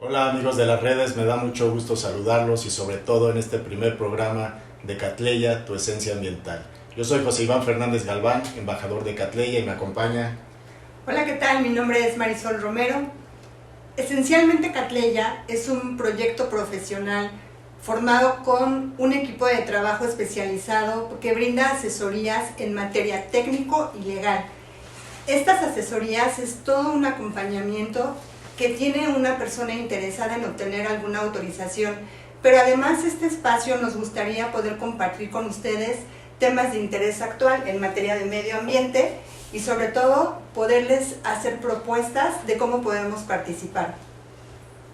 Hola amigos de las redes, me da mucho gusto saludarlos y sobre todo en este primer programa de Catleya, tu esencia ambiental. Yo soy José Iván Fernández Galván, embajador de Catleya, y me acompaña... Hola, ¿qué tal? Mi nombre es Marisol Romero. Esencialmente Catleya es un proyecto profesional formado con un equipo de trabajo especializado que brinda asesorías en materia técnico y legal. Estas asesorías es todo un acompañamiento que tiene una persona interesada en obtener alguna autorización, pero además este espacio nos gustaría poder compartir con ustedes temas de interés actual en materia de medio ambiente y sobre todo poderles hacer propuestas de cómo podemos participar.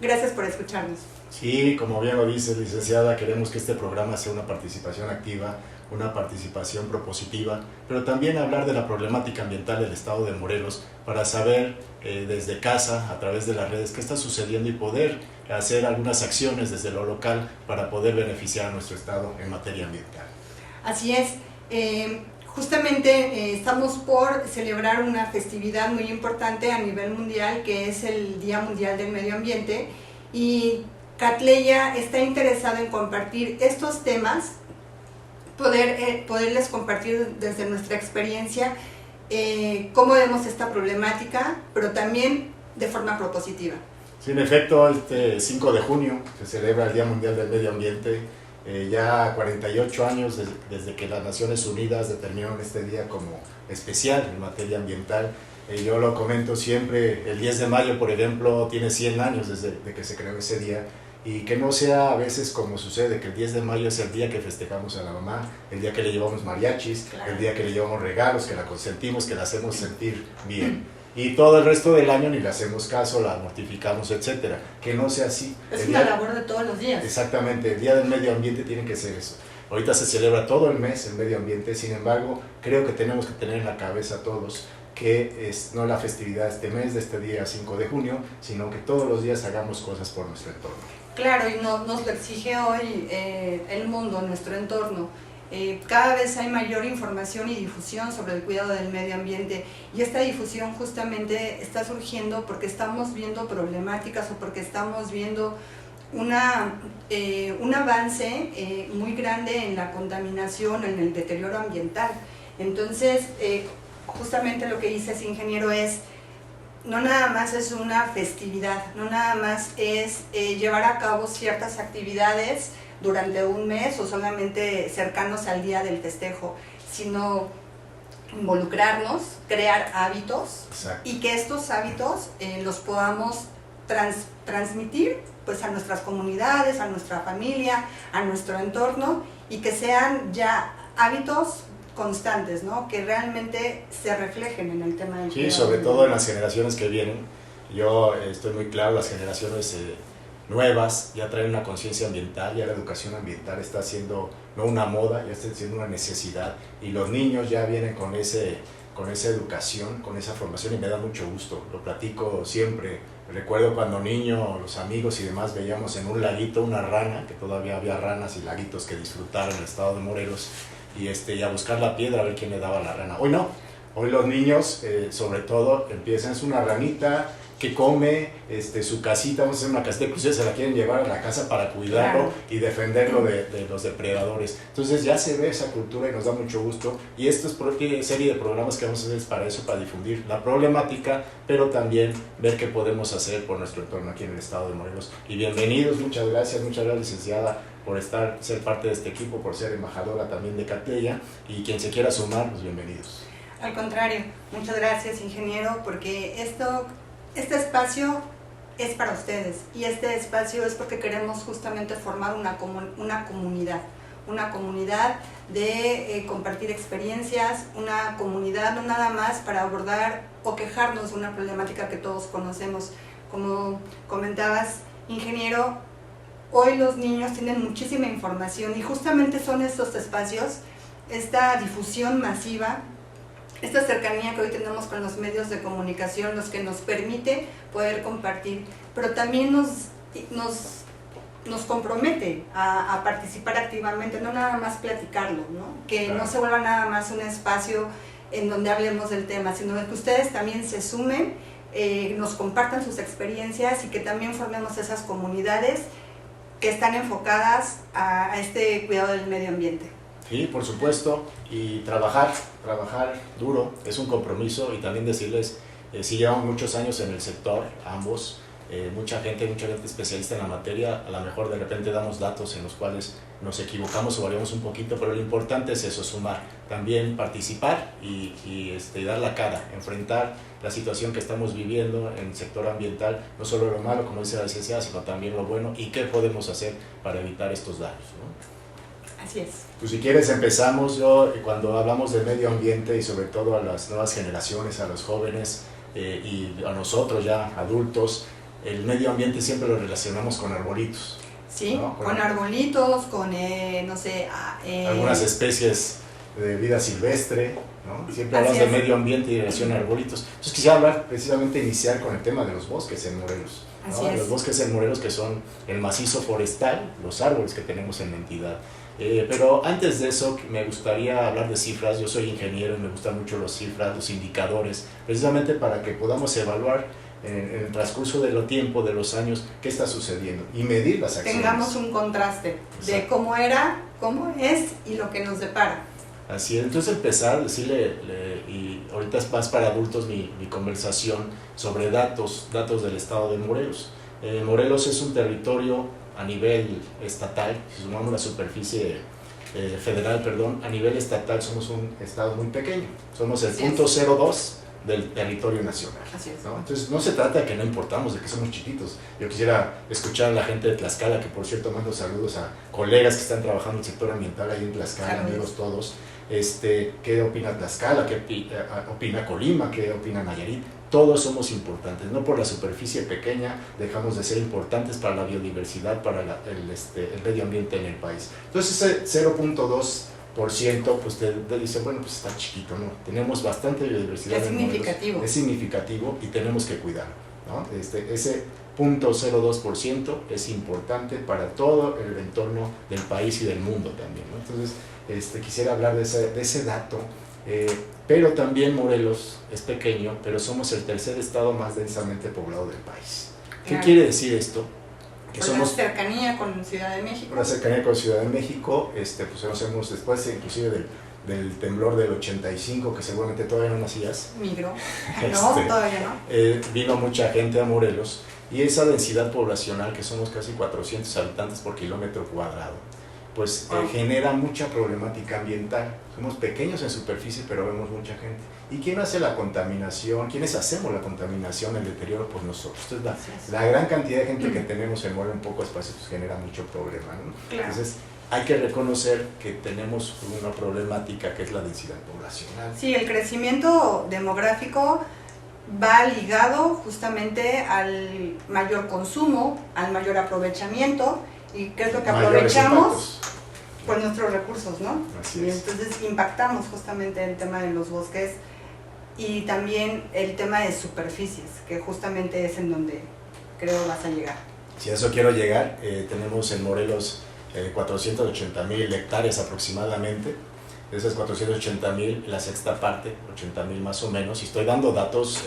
Gracias por escucharnos. Sí, como bien lo dice, licenciada, queremos que este programa sea una participación activa, una participación propositiva, pero también hablar de la problemática ambiental del estado de Morelos para saber desde casa, a través de las redes, qué está sucediendo y poder hacer algunas acciones desde lo local para poder beneficiar a nuestro estado en materia ambiental. Así es, justamente estamos por celebrar una festividad muy importante a nivel mundial, que es el Día Mundial del Medio Ambiente, y Catleya está interesado en compartir estos temas, poderles compartir desde nuestra experiencia cómo vemos esta problemática, pero también de forma propositiva. Sí, en efecto, este 5 de junio se celebra el Día Mundial del Medio Ambiente, ya 48 años desde que las Naciones Unidas determinaron este día como especial en materia ambiental. Yo lo comento siempre, el 10 de mayo, por ejemplo, tiene 100 años desde que se creó ese día, y que no sea a veces como sucede, que el 10 de mayo es el día que festejamos a la mamá, el día que le llevamos mariachis, claro, el día que le llevamos regalos, que la consentimos, que la hacemos sentir bien. Y todo el resto del año ni le hacemos caso, la mortificamos, etcétera. Que no sea así. Es una labor de todos los días. Exactamente, el Día del Medio Ambiente tiene que ser eso. Ahorita se celebra todo el mes el medio ambiente, sin embargo, creo que tenemos que tener en la cabeza todos que es no la festividad este mes, de este día 5 de junio, sino que todos los días hagamos cosas por nuestro entorno. Claro, y nos lo exige hoy el mundo, nuestro entorno. Cada vez hay mayor información y difusión sobre el cuidado del medio ambiente, y esta difusión justamente está surgiendo porque estamos viendo problemáticas o porque estamos viendo un avance muy grande en la contaminación, en el deterioro ambiental. Entonces, justamente lo que dice ese ingeniero es, no nada más es una festividad, no nada más es llevar a cabo ciertas actividades durante un mes o solamente cercanos al día del festejo, sino involucrarnos, crear hábitos. Exacto. Y que estos hábitos los podamos transmitir pues a nuestras comunidades, a nuestra familia, a nuestro entorno, y que sean ya hábitos constantes, ¿no? Que realmente se reflejen en el tema del cuidado. Sí, sobre todo en las generaciones que vienen. Yo estoy muy claro, las generaciones nuevas ya traen una conciencia ambiental, ya la educación ambiental está siendo no una moda, ya está siendo una necesidad, y los niños ya vienen con esa educación, con esa formación, y me da mucho gusto. Lo platico siempre. Recuerdo cuando niño, los amigos y demás veíamos en un laguito una rana, que todavía había ranas y laguitos que disfrutar en el estado de Morelos, y a buscar la piedra a ver quién le daba la rana. Hoy no, hoy los niños sobre todo empiezan, es una ranita, que come, su casita, vamos a hacer una casita, inclusive se la quieren llevar a la casa para cuidarlo y defenderlo de los depredadores. Entonces ya se ve esa cultura y nos da mucho gusto, y esta serie de programas que vamos a hacer es para eso, para difundir la problemática, pero también ver qué podemos hacer por nuestro entorno aquí en el estado de Morelos. Y bienvenidos, muchas gracias licenciada por ser parte de este equipo, por ser embajadora también de CATEYA, y quien se quiera sumar, pues bienvenidos. Al contrario, muchas gracias, ingeniero, porque este espacio es para ustedes, y este espacio es porque queremos justamente formar una comunidad de compartir experiencias, una comunidad no nada más para abordar o quejarnos de una problemática que todos conocemos. Como comentabas, ingeniero, hoy los niños tienen muchísima información, y justamente son estos espacios, esta difusión masiva, esta cercanía que hoy tenemos con los medios de comunicación, los que nos permite poder compartir, pero también nos compromete a participar activamente, no nada más platicarlo, ¿no? Que no se vuelva nada más un espacio en donde hablemos del tema, sino que ustedes también se sumen, nos compartan sus experiencias, y que también formemos esas comunidades que están enfocadas a este cuidado del medio ambiente. Sí, por supuesto, y trabajar duro es un compromiso, y también decirles, si llevamos muchos años en el sector, ambos, mucha gente especialista en la materia, a lo mejor de repente damos datos en los cuales nos equivocamos o variamos un poquito, pero lo importante es eso, sumar, también participar y dar la cara, enfrentar la situación que estamos viviendo en el sector ambiental, no solo lo malo, como dice la licenciada, sino también lo bueno, y qué podemos hacer para evitar estos daños, ¿no? Así es. Pues si quieres empezamos. Cuando hablamos de medio ambiente, y sobre todo a las nuevas generaciones, a los jóvenes y a nosotros ya adultos, el medio ambiente siempre lo relacionamos con arbolitos. Sí, ¿no? Con arbolitos, con, no sé... algunas especies de vida silvestre, ¿no? Siempre hablas de medio ambiente y relación a arbolitos. Entonces quisiera hablar, precisamente iniciar con el tema de los bosques en Morelos, ¿no? Los bosques en Morelos, que son el macizo forestal, los árboles que tenemos en la entidad. Pero antes de eso me gustaría hablar de cifras. Yo soy ingeniero y me gustan mucho las cifras, los indicadores, precisamente para que podamos evaluar en el transcurso del tiempo, de los años, qué está sucediendo y medir las acciones. Tengamos un contraste de cómo era, cómo es y lo que nos depara. Así es. Entonces empezar a decirle, y ahorita es más para adultos mi conversación sobre datos del estado de Morelos. Morelos es un territorio a nivel estatal, si sumamos la superficie federal, a nivel estatal somos un estado muy pequeño, somos el 0.02 del territorio nacional. Así es. ¿No? Entonces no se trata de que no importamos, de que somos chiquitos. Yo quisiera escuchar a la gente de Tlaxcala, que por cierto mando saludos a colegas que están trabajando en el sector ambiental ahí en Tlaxcala, amigos todos. ¿Qué opina Tlaxcala? ¿Qué opina Colima? ¿Qué opina Nayarit? Todos somos importantes, no por la superficie pequeña dejamos de ser importantes para la biodiversidad, para el medio ambiente en el país. Entonces ese 0.2%, pues te dice, bueno, pues está chiquito, ¿no? Tenemos bastante biodiversidad. Es significativo. Es significativo y tenemos que cuidarlo, ¿no? Ese 0.02% es importante para todo el entorno del país y del mundo también, ¿no? Entonces, quisiera hablar de ese dato. Pero también Morelos es pequeño, pero somos el tercer estado más densamente poblado del país. ¿Qué quiere decir esto? Que somos la cercanía con Ciudad de México. La cercanía con Ciudad de México, pues conocemos después inclusive del temblor del 85, que seguramente todavía no nacías. Migró. No, todavía no. Vino mucha gente a Morelos, y esa densidad poblacional, que somos casi 400 habitantes por kilómetro cuadrado, pues genera mucha problemática ambiental. Somos pequeños en superficie, pero vemos mucha gente. ¿Y quién hace la contaminación? ¿Quiénes hacemos la contaminación, el deterioro? Pues nosotros. Entonces, la gran cantidad de gente que tenemos en un poco espacio, pues genera mucho problema, ¿no? Claro. Entonces, hay que reconocer que tenemos una problemática que es la densidad poblacional. Sí, el crecimiento demográfico va ligado justamente al mayor consumo, al mayor aprovechamiento, y qué es lo que aprovechamos con nuestros recursos, ¿no? Así es. Y entonces impactamos justamente el tema de los bosques, y también el tema de superficies, que justamente es en donde creo vas a llegar. Si a eso quiero llegar, tenemos en Morelos 480,000 hectáreas aproximadamente. De esas 480,000, la sexta parte, 80,000 más o menos, y estoy dando datos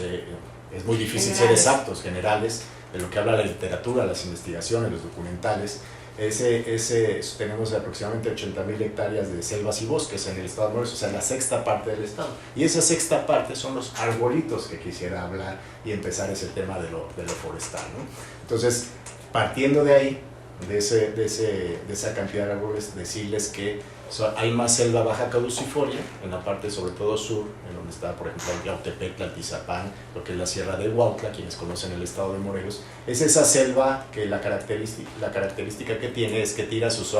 es muy difícil ser exactos, generales, de lo que habla la literatura, las investigaciones, los documentales. Tenemos aproximadamente 80,000 hectáreas de selvas y bosques en el estado de Morelos, o sea, la sexta parte del estado. Y esa sexta parte son los arbolitos que quisiera hablar y empezar ese tema de lo forestal, ¿no? Entonces, partiendo de ahí, de esa cantidad de árboles, decirles que hay más selva baja caducifolia en la parte sobre todo sur, en donde está por ejemplo el Yautepec, Tlaltizapán, lo que es la Sierra de Huautla, quienes conocen el estado de Morelos. Es esa selva que la característica que tiene es que tira sus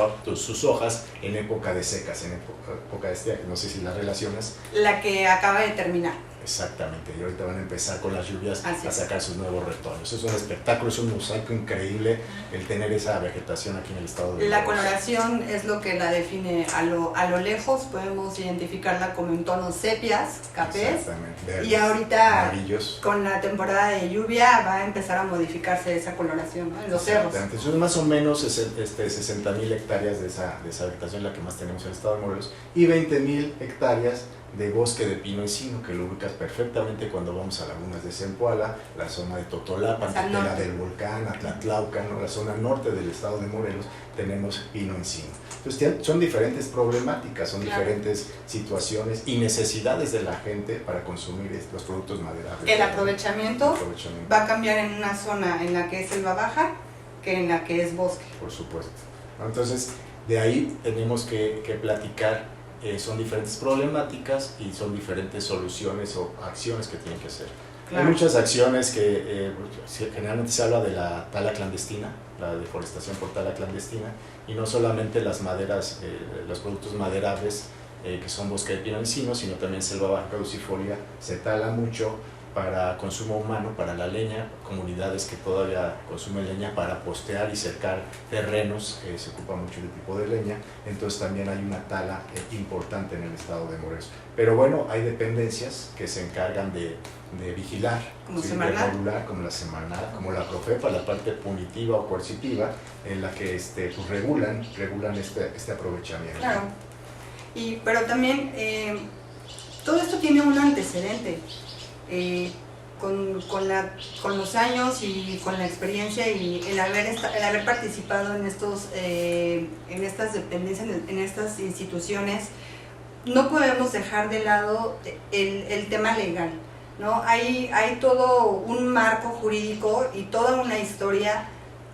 hojas en época de secas, en época de estiaje. No sé si las relacionas. La que acaba de terminar. Exactamente, y ahorita van a empezar con las lluvias a sacar sus nuevos retoños. Es un espectáculo, es un mosaico increíble el tener esa vegetación aquí en el estado de Morelos. La coloración es lo que la define a lo lejos, podemos identificarla como en tonos sepias, cafés, verdes, y ahorita amarillos. Con la temporada de lluvia va a empezar a modificarse esa coloración, ¿no? En los cerros. Entonces más o menos 60,000 hectáreas de esa vegetación la que más tenemos en el estado de Morelos, y 20,000 hectáreas de bosque de pino encino, que lo ubicas perfectamente cuando vamos a lagunas de Zempoala, la zona de Totolapan, Tetela del Volcán, Atlatlaucan, ¿no? La zona norte del estado de Morelos, tenemos pino encino. Entonces son diferentes problemáticas, son diferentes situaciones y necesidades de la gente para consumir los productos maderables. El aprovechamiento va a cambiar en una zona en la que es selva baja que en la que es bosque. Por supuesto. Entonces, de ahí tenemos que platicar. Son diferentes problemáticas y son diferentes soluciones o acciones que tienen que hacer. Claro. Hay muchas acciones que generalmente se habla de la tala clandestina, la deforestación por tala clandestina, y no solamente las maderas, los productos maderables que son bosque de pino encino, sino también selva baja caducifolia, se tala mucho para consumo humano, para la leña, comunidades que todavía consumen leña para postear y cercar terrenos, se ocupa mucho de tipo de leña, entonces también hay una tala importante en el estado de Morelos. Pero bueno, hay dependencias que se encargan de vigilar, como de regular, como la Semarnat, como la Profepa, la parte punitiva o coercitiva, en la que pues regulan este aprovechamiento. Claro, pero también todo esto tiene un antecedente. Con los años y con la experiencia y el haber participado en estas dependencias, en estas instituciones, no podemos dejar de lado el tema legal, ¿no? Hay todo un marco jurídico y toda una historia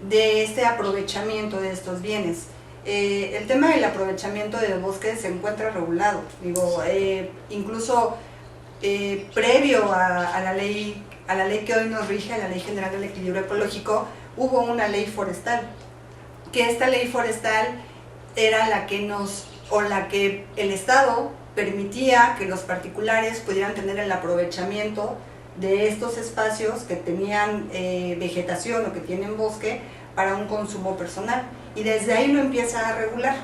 de este aprovechamiento de estos bienes. El tema del aprovechamiento del bosque se encuentra regulado, incluso previo a la ley que hoy nos rige, a la Ley General del Equilibrio Ecológico, hubo una ley forestal, que esta ley forestal era la que el Estado permitía que los particulares pudieran tener el aprovechamiento de estos espacios que tenían vegetación o que tienen bosque para un consumo personal, y desde ahí lo empieza a regular,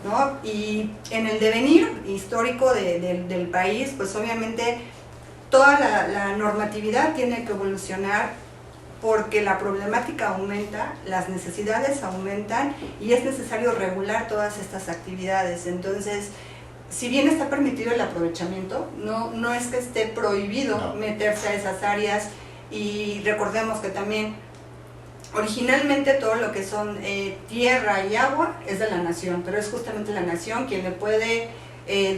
¿no? Y en el devenir histórico del país, pues obviamente toda la normatividad tiene que evolucionar porque la problemática aumenta, las necesidades aumentan y es necesario regular todas estas actividades. Entonces, si bien está permitido el aprovechamiento, no es que esté prohibido meterse a esas áreas, y recordemos que también originalmente todo lo que son tierra y agua es de la nación, pero es justamente la nación quien le puede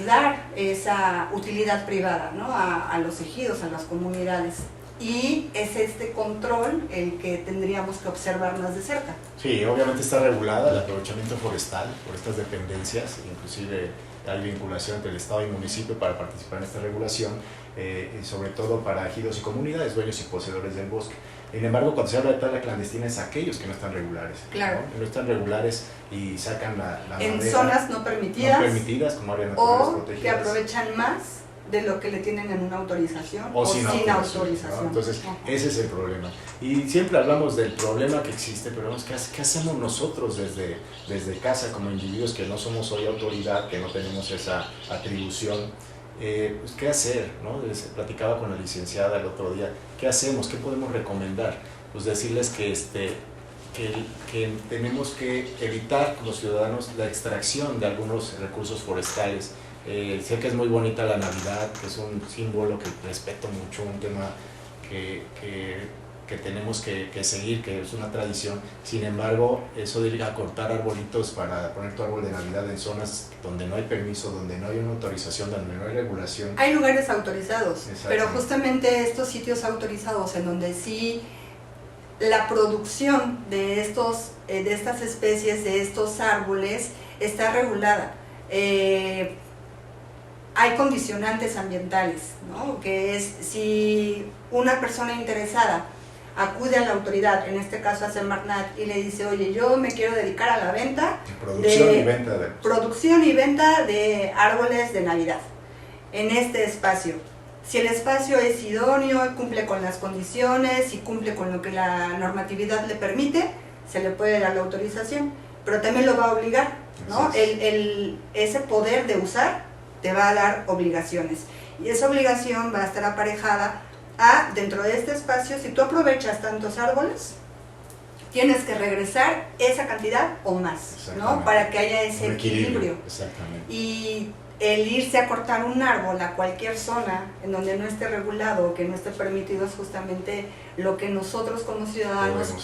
dar esa utilidad privada, ¿no? a los ejidos, a las comunidades. Y es este control el que tendríamos que observar más de cerca. Sí, obviamente está regulada el aprovechamiento forestal por estas dependencias, inclusive hay vinculación entre el Estado y el municipio para participar en esta regulación, y sobre todo para ejidos y comunidades, dueños y poseedores del bosque. Sin embargo, cuando se habla de tala clandestina es aquellos que no están regulares, claro, ¿no? No están regulares y sacan la en madera, zonas no permitidas como áreas naturales protegidas, o que aprovechan más de lo que le tienen en una autorización o sin autorización. ¿no? Entonces, ese es el problema. Y siempre hablamos del problema que existe, pero ¿qué hacemos nosotros desde casa como individuos que no somos hoy autoridad, que no tenemos esa atribución? Pues, ¿qué hacer? ¿No? Platicaba con la licenciada el otro día, ¿qué hacemos? ¿Qué podemos recomendar? Pues decirles que tenemos que evitar como ciudadanos la extracción de algunos recursos forestales. Sé que es muy bonita la Navidad, que es un símbolo que respeto mucho, un tema que tenemos que seguir, que es una tradición. Sin embargo, eso de ir a cortar arbolitos para poner tu árbol de Navidad en zonas donde no hay permiso, donde no hay una autorización, donde no hay regulación. Hay lugares autorizados, pero justamente estos sitios autorizados en donde sí la producción de estas especies, de estos árboles, está regulada. Hay condicionantes ambientales, ¿no? Que es si una persona interesada acude a la autoridad, en este caso a Semarnat, y le dice, oye, yo me quiero dedicar a la venta, producción y venta de árboles de Navidad en este espacio. Si el espacio es idóneo, cumple con las condiciones y cumple con lo que la normatividad le permite, se le puede dar la autorización, pero también lo va a obligar, ¿no? Ese poder de usar te va a dar obligaciones, y esa obligación va a estar aparejada a, dentro de este espacio, si tú aprovechas tantos árboles, tienes que regresar esa cantidad o más, ¿no? Para que haya ese equilibrio. Exactamente. Y el irse a cortar un árbol a cualquier zona en donde no esté regulado o que no esté permitido es justamente lo que nosotros como ciudadanos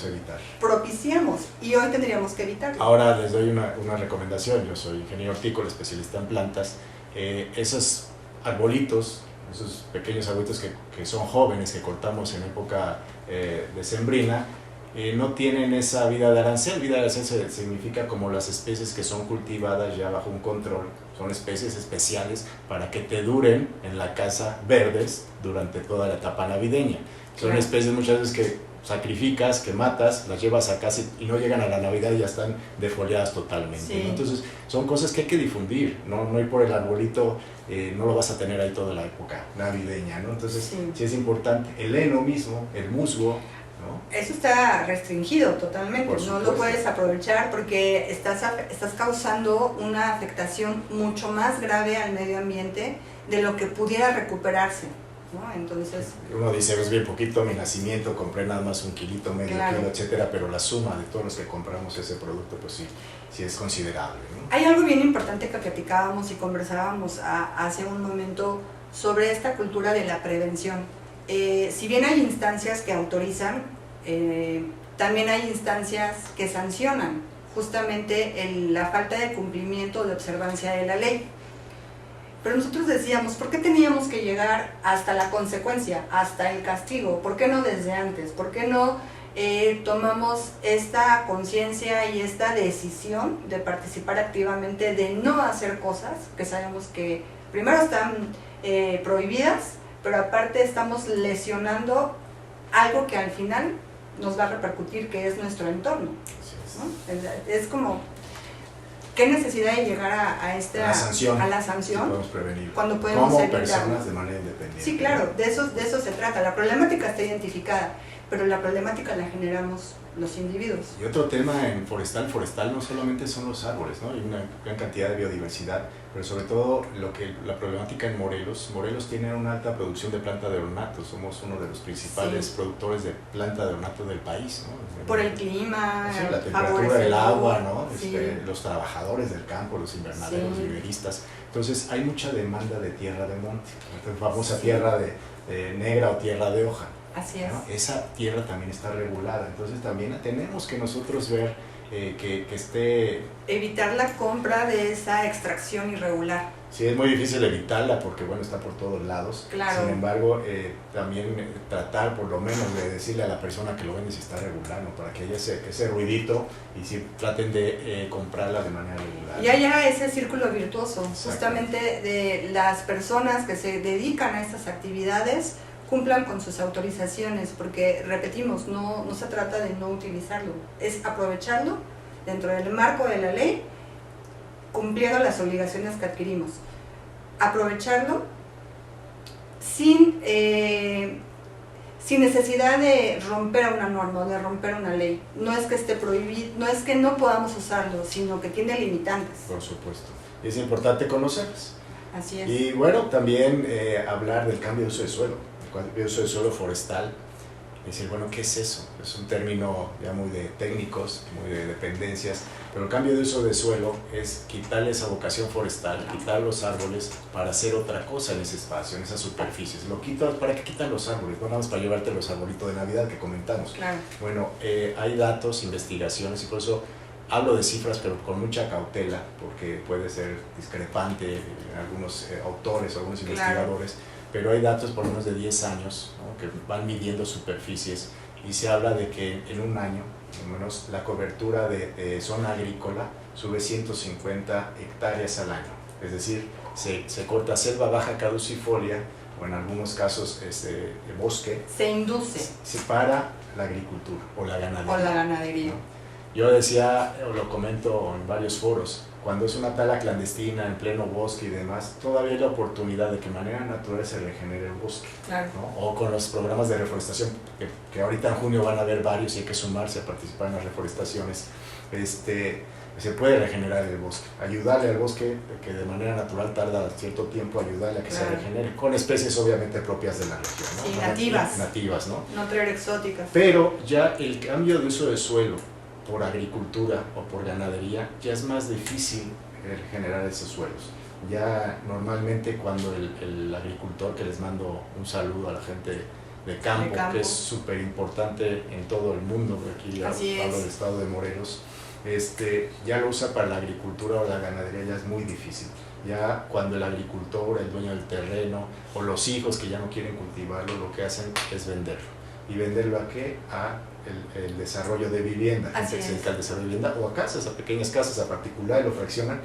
propiciamos, y hoy tendríamos que evitarlo. Ahora les doy una recomendación. Yo soy ingeniero hortícola, especialista en plantas. Esos arbolitos, esos pequeños arbolitos que son jóvenes, que cortamos en época decembrina, no tienen esa vida de arancel. Vida de arancel significa como las especies que son cultivadas ya bajo un control. Son especies especiales para que te duren en la casa verdes durante toda la etapa navideña. Son especies muchas veces que sacrificas, que matas, las llevas a casa y no llegan a la Navidad y ya están defoliadas totalmente, ¿no? Entonces son cosas que hay que difundir, no ir por el arbolito, no lo vas a tener ahí toda la época navideña, ¿no? Entonces sí es importante. El heno mismo, el musgo, ¿no? Eso está restringido totalmente, no lo puedes aprovechar porque estás causando una afectación mucho más grave al medio ambiente de lo que pudiera recuperarse, ¿no? Entonces uno dice, es bien poquito, mi nacimiento compré nada más un kilito, medio kilo, etcétera, pero la suma de todos los que compramos ese producto, pues sí es considerable, ¿no? Hay algo bien importante que platicábamos y conversábamos hace un momento sobre esta cultura de la prevención. Si bien hay instancias que autorizan, también hay instancias que sancionan justamente la falta de cumplimiento o de observancia de la ley. Pero nosotros decíamos, ¿por qué teníamos que llegar hasta la consecuencia, hasta el castigo? ¿Por qué no desde antes? ¿Por qué no tomamos esta conciencia y esta decisión de participar activamente, de no hacer cosas que sabemos que primero están prohibidas, pero aparte estamos lesionando algo que al final nos va a repercutir, que es nuestro entorno, ¿no? Es como, ¿qué necesidad de llegar a la sanción si podemos prevenir, cuando podemos como evitarlo? Personas de manera independiente? Sí, claro, de eso se trata. La problemática está identificada, pero la problemática la generamos los individuos. Y otro tema en forestal no solamente son los árboles, ¿no? Hay una gran cantidad de biodiversidad, pero sobre todo la problemática en Morelos tiene una alta producción de planta de ornato. Somos uno de los principales productores de planta de ornato del país, ¿no? Por el clima, la temperatura del agua, ¿no? Los trabajadores del campo, los invernaderos, viveristas. Entonces hay mucha demanda de tierra de monte, la famosa tierra de negra o tierra de hoja. Así es. ¿No? Esa tierra también está regulada, entonces también tenemos que nosotros ver que esté... Evitar la compra de esa extracción irregular. Sí, es muy difícil evitarla porque, bueno, está por todos lados. Claro. Sin embargo, también tratar por lo menos de decirle a la persona que lo vende si está regular, ¿no? Para que haya ese ruidito y si traten de comprarla de manera regular. Y haya ese círculo virtuoso, justamente de las personas que se dedican a estas actividades, cumplan con sus autorizaciones, porque repetimos, no se trata de no utilizarlo, es aprovecharlo dentro del marco de la ley, cumpliendo las obligaciones que adquirimos. Aprovecharlo sin necesidad de romper una norma o de romper una ley. No es que esté prohibido, no es que no podamos usarlo, sino que tiene limitantes. Por supuesto. Es importante conocerlas. Así es. Y bueno, también hablar del cambio de uso de suelo. El cambio de uso de suelo forestal decir, bueno, ¿qué es eso? Es un término ya muy de técnicos, muy de dependencias, pero el cambio de uso de suelo es quitarle esa vocación forestal, quitar los árboles para hacer otra cosa en ese espacio, en esas superficies. Lo quitas, ¿para qué quitan los árboles? Bueno, vamos para llevarte los arbolitos de Navidad que comentamos. Claro. Bueno, hay datos, investigaciones, y por eso hablo de cifras, pero con mucha cautela, porque puede ser discrepante en algunos autores, algunos investigadores, pero hay datos por lo menos de 10 años, ¿no?, que van midiendo superficies y se habla de que en un año, al menos, la cobertura de zona agrícola sube 150 hectáreas al año. Es decir, se corta selva baja caducifolia o en algunos casos bosque. Se induce. Para la agricultura o la ganadería. O la ganadería. ¿No? Yo decía, o lo comento en varios foros, cuando es una tala clandestina en pleno bosque y demás, todavía hay la oportunidad de que de manera natural se regenere el bosque. Claro. ¿No? O con los programas de reforestación, que ahorita en junio van a haber varios y hay que sumarse a participar en las reforestaciones, se puede regenerar el bosque, ayudarle al bosque, que de manera natural tarda cierto tiempo, ayudarle a que se regenere, con especies obviamente propias de la región, ¿no? Sí, nativas. Nativas, ¿no? No traer exóticas. Pero ya el cambio de uso de suelo por agricultura o por ganadería, ya es más difícil generar esos suelos. Ya normalmente cuando el agricultor, que les mando un saludo a la gente de campo, que es súper importante en todo el mundo, aquí hablo del estado de Morelos, ya lo usa para la agricultura o la ganadería, ya es muy difícil. Ya cuando el agricultor, el dueño del terreno o los hijos que ya no quieren cultivarlo, lo que hacen es venderlo. ¿Y venderlo a qué? A el desarrollo de vivienda, gente que se dedica al desarrollo de vivienda, o a casas, a pequeñas casas, a particulares, lo fraccionan.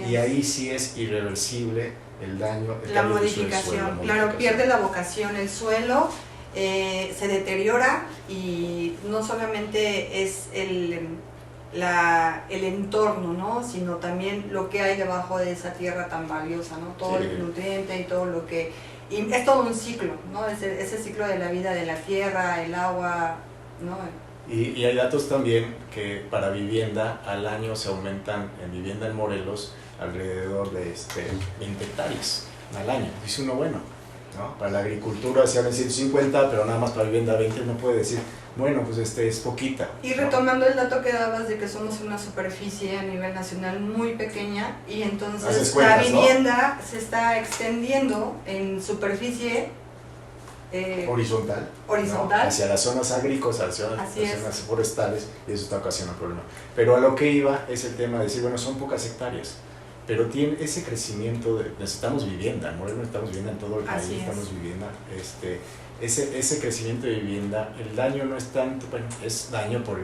Y ahí sí es irreversible el daño, la modificación. Claro, pierde la vocación el suelo, se deteriora, y no solamente es el entorno, ¿no?, sino también lo que hay debajo de esa tierra tan valiosa, ¿no? Todo el nutriente y todo lo que... Y es todo un ciclo, ¿no? Ese ciclo de la vida de la tierra, el agua, ¿no? Y hay datos también que para vivienda al año se aumentan en vivienda en Morelos alrededor de 20 hectáreas al año. Dice uno, bueno, ¿no? Para la agricultura se hablan 150, pero nada más para vivienda 20, uno puede decir, bueno, pues es poquita. Y retomando el dato que dabas de que somos una superficie a nivel nacional muy pequeña, y entonces cuentas, la vivienda, ¿no?, se está extendiendo en superficie horizontal, ¿no?, hacia las zonas agrícolas, hacia las zonas forestales, y eso está ocasionando problemas. Pero a lo que iba es el tema de decir, bueno, son pocas hectáreas, pero tiene ese crecimiento, necesitamos vivienda, en Morelos necesitamos vivienda, en todo el país necesitamos vivienda, ese crecimiento de vivienda, el daño no es tanto, bueno, es daño por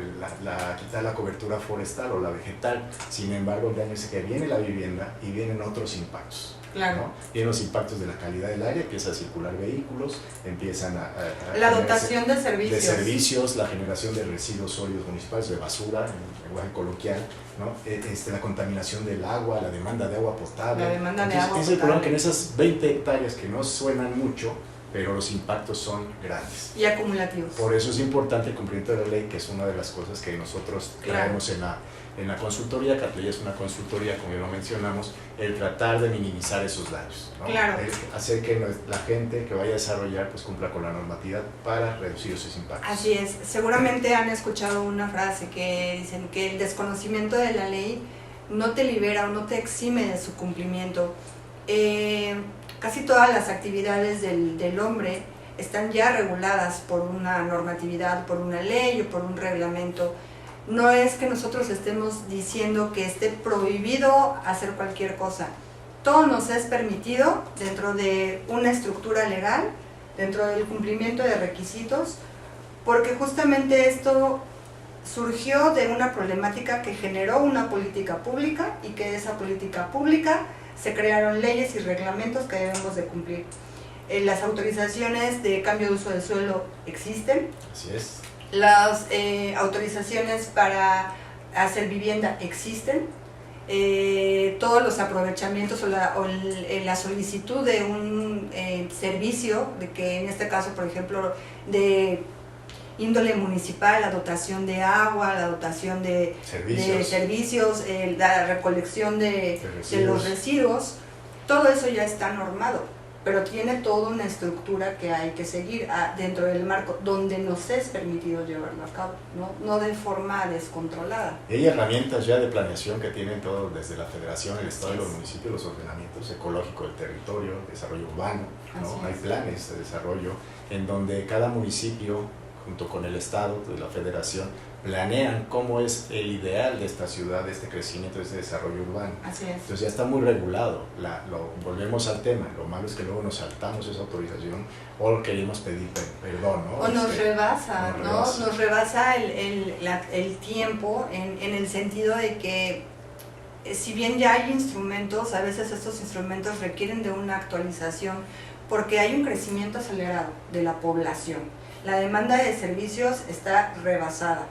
quitar la cobertura forestal o la vegetal, sin embargo el daño es que viene la vivienda y vienen otros impactos. Claro. ¿No? Vienen los impactos de la calidad del aire, empieza a circular vehículos, empiezan a la dotación de servicios. De servicios, la generación de residuos sólidos municipales, de basura, en lenguaje coloquial, ¿no? La contaminación del agua, la demanda de agua potable. La demanda de agua potable. Es el problema que en esas 20 hectáreas que no suenan mucho, pero los impactos son grandes. Y acumulativos. Por eso es importante el cumplimiento de la ley, que es una de las cosas que nosotros traemos en la consultoría. Catleya es una consultoría, como ya lo mencionamos, el tratar de minimizar esos daños, ¿no? Claro. Hacer que la gente que vaya a desarrollar pues cumpla con la normatividad para reducir esos impactos. Así es. Seguramente han escuchado una frase que dicen que el desconocimiento de la ley no te libera o no te exime de su cumplimiento. Casi todas las actividades del hombre están ya reguladas por una normatividad, por una ley o por un reglamento. No es que nosotros estemos diciendo que esté prohibido hacer cualquier cosa. Todo nos es permitido dentro de una estructura legal, dentro del cumplimiento de requisitos, porque justamente esto surgió de una problemática que generó una política pública, y que de esa política pública se crearon leyes y reglamentos que debemos de cumplir. Las autorizaciones de cambio de uso del suelo existen. Así es. Las autorizaciones para hacer vivienda existen. Todos los aprovechamientos o la solicitud de un servicio, de que en este caso, por ejemplo, de índole municipal, la dotación de agua, la dotación de servicios, la recolección de los residuos, todo eso ya está normado. pero tiene toda una estructura que hay que seguir dentro del marco donde nos es permitido llevarlo a cabo, no de forma descontrolada. Hay herramientas ya de planeación que tienen todos desde la federación, el estado y los municipios, los ordenamientos ecológicos del territorio, desarrollo urbano, ¿no? Hay planes de desarrollo en donde cada municipio, junto con el estado de la federación, planean cómo es el ideal de esta ciudad, de este crecimiento, de este desarrollo urbano. Así es. Entonces ya está muy regulado. Volvemos al tema, lo malo es que luego nos saltamos esa autorización o queremos pedir perdón, ¿no? O nos rebasa, ¿no? Nos rebasa el tiempo en el sentido de que si bien ya hay instrumentos, a veces estos instrumentos requieren de una actualización porque hay un crecimiento acelerado de la población. La demanda de servicios está rebasada,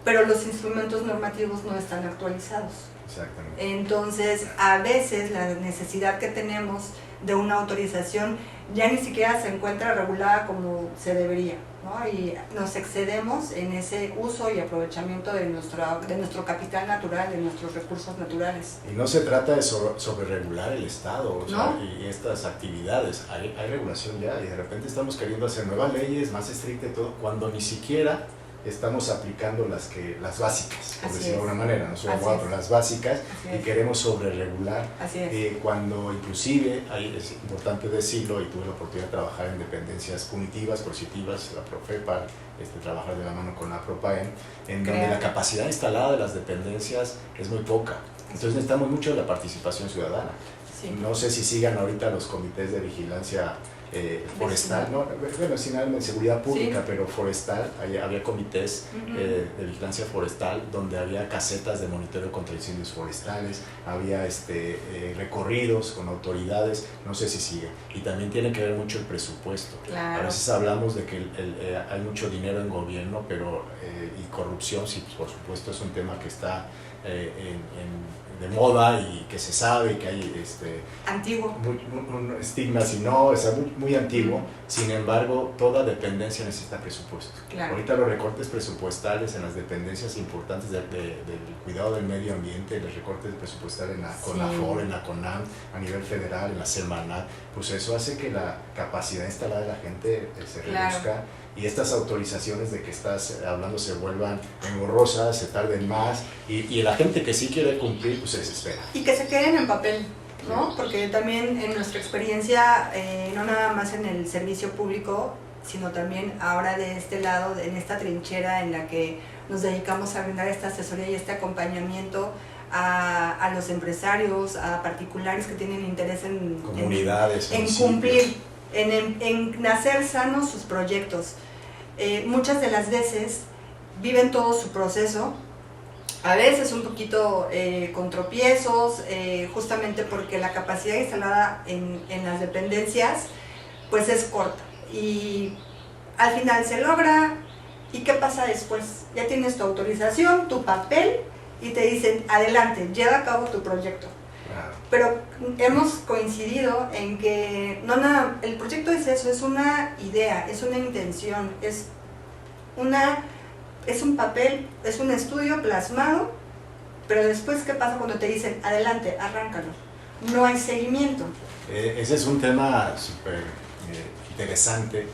pero los instrumentos normativos no están actualizados. Exactamente. Entonces, a veces la necesidad que tenemos de una autorización ya ni siquiera se encuentra regulada como se debería, ¿no? Y nos excedemos en ese uso y aprovechamiento de nuestro capital natural, de nuestros recursos naturales. Y no se trata de sobreregular el Estado, o sea, ¿no? y estas actividades. Hay regulación ya, y de repente estamos queriendo hacer nuevas leyes, más estrictas y todo, cuando ni siquiera estamos aplicando las básicas, por decirlo de alguna manera, no soy abogado, pero las básicas, y queremos sobreregular. Así es. Cuando inclusive, es importante decirlo, y tuve la oportunidad de trabajar en dependencias punitivas, coercitivas, la Profepa, trabajar de la mano con la Propaem, en donde la capacidad instalada de las dependencias es muy poca. Entonces necesitamos mucho de la participación ciudadana. Sí. No sé si sigan ahorita los comités de vigilancia forestal, ¿no? Bueno, sin algo en seguridad pública, sí, pero forestal, había comités de vigilancia forestal donde había casetas de monitoreo contra incendios forestales, había recorridos con autoridades, no sé si sigue, y también tiene que ver mucho el presupuesto. Claro. A veces hablamos de que hay mucho dinero en gobierno, pero y corrupción, sí, pues, por supuesto es un tema que está de moda y que se sabe y que hay antiguo, un estigma, si no, es muy antiguo. Sin embargo, toda dependencia necesita presupuesto. Claro. Ahorita los recortes presupuestales en las dependencias importantes del cuidado del medio ambiente, los recortes presupuestales en la CONAFOR, en la CONAM, a nivel federal, en la Semarnat, pues eso hace que la capacidad instalada de la gente se reduzca. Claro. Y estas autorizaciones de que estás hablando se vuelvan engorrosas, se tarden más, y la gente que sí quiere cumplir, pues se desespera. Y que se queden en papel, ¿no? Porque también en nuestra experiencia, no nada más en el servicio público, sino también ahora de este lado, en esta trinchera en la que nos dedicamos a brindar esta asesoría y este acompañamiento a los empresarios, a particulares que tienen interés en comunidades, en cumplir, en hacer sanos sus proyectos. Muchas de las veces viven todo su proceso, a veces un poquito con tropiezos, justamente porque la capacidad instalada en las dependencias pues es corta, y al final se logra. ¿Y qué pasa después? Ya tienes tu autorización, tu papel, y te dicen, adelante, lleva a cabo tu proyecto. Pero hemos coincidido en que el proyecto es eso, es una idea, es una intención, es un papel, es un estudio plasmado, pero después, ¿qué pasa cuando te dicen, adelante, arráncalo? No hay seguimiento. Ese es un tema súper interesante.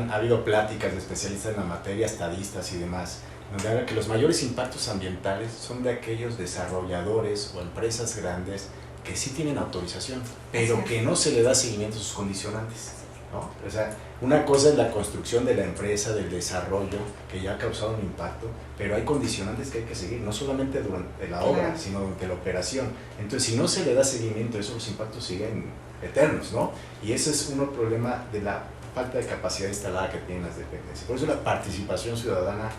Ha habido pláticas de especialistas en la materia, estadistas y demás, donde habla que los mayores impactos ambientales son de aquellos desarrolladores o empresas grandes que sí tienen autorización, pero que no se le da seguimiento a sus condicionantes, ¿no? O sea, una cosa es la construcción de la empresa, del desarrollo, que ya ha causado un impacto, pero hay condicionantes que hay que seguir, no solamente durante la obra, sino durante la operación. Entonces, si no se le da seguimiento a eso, los impactos siguen eternos, ¿no? Y ese es un problema de la falta de capacidad instalada que tienen las dependencias. Por eso la participación ciudadana,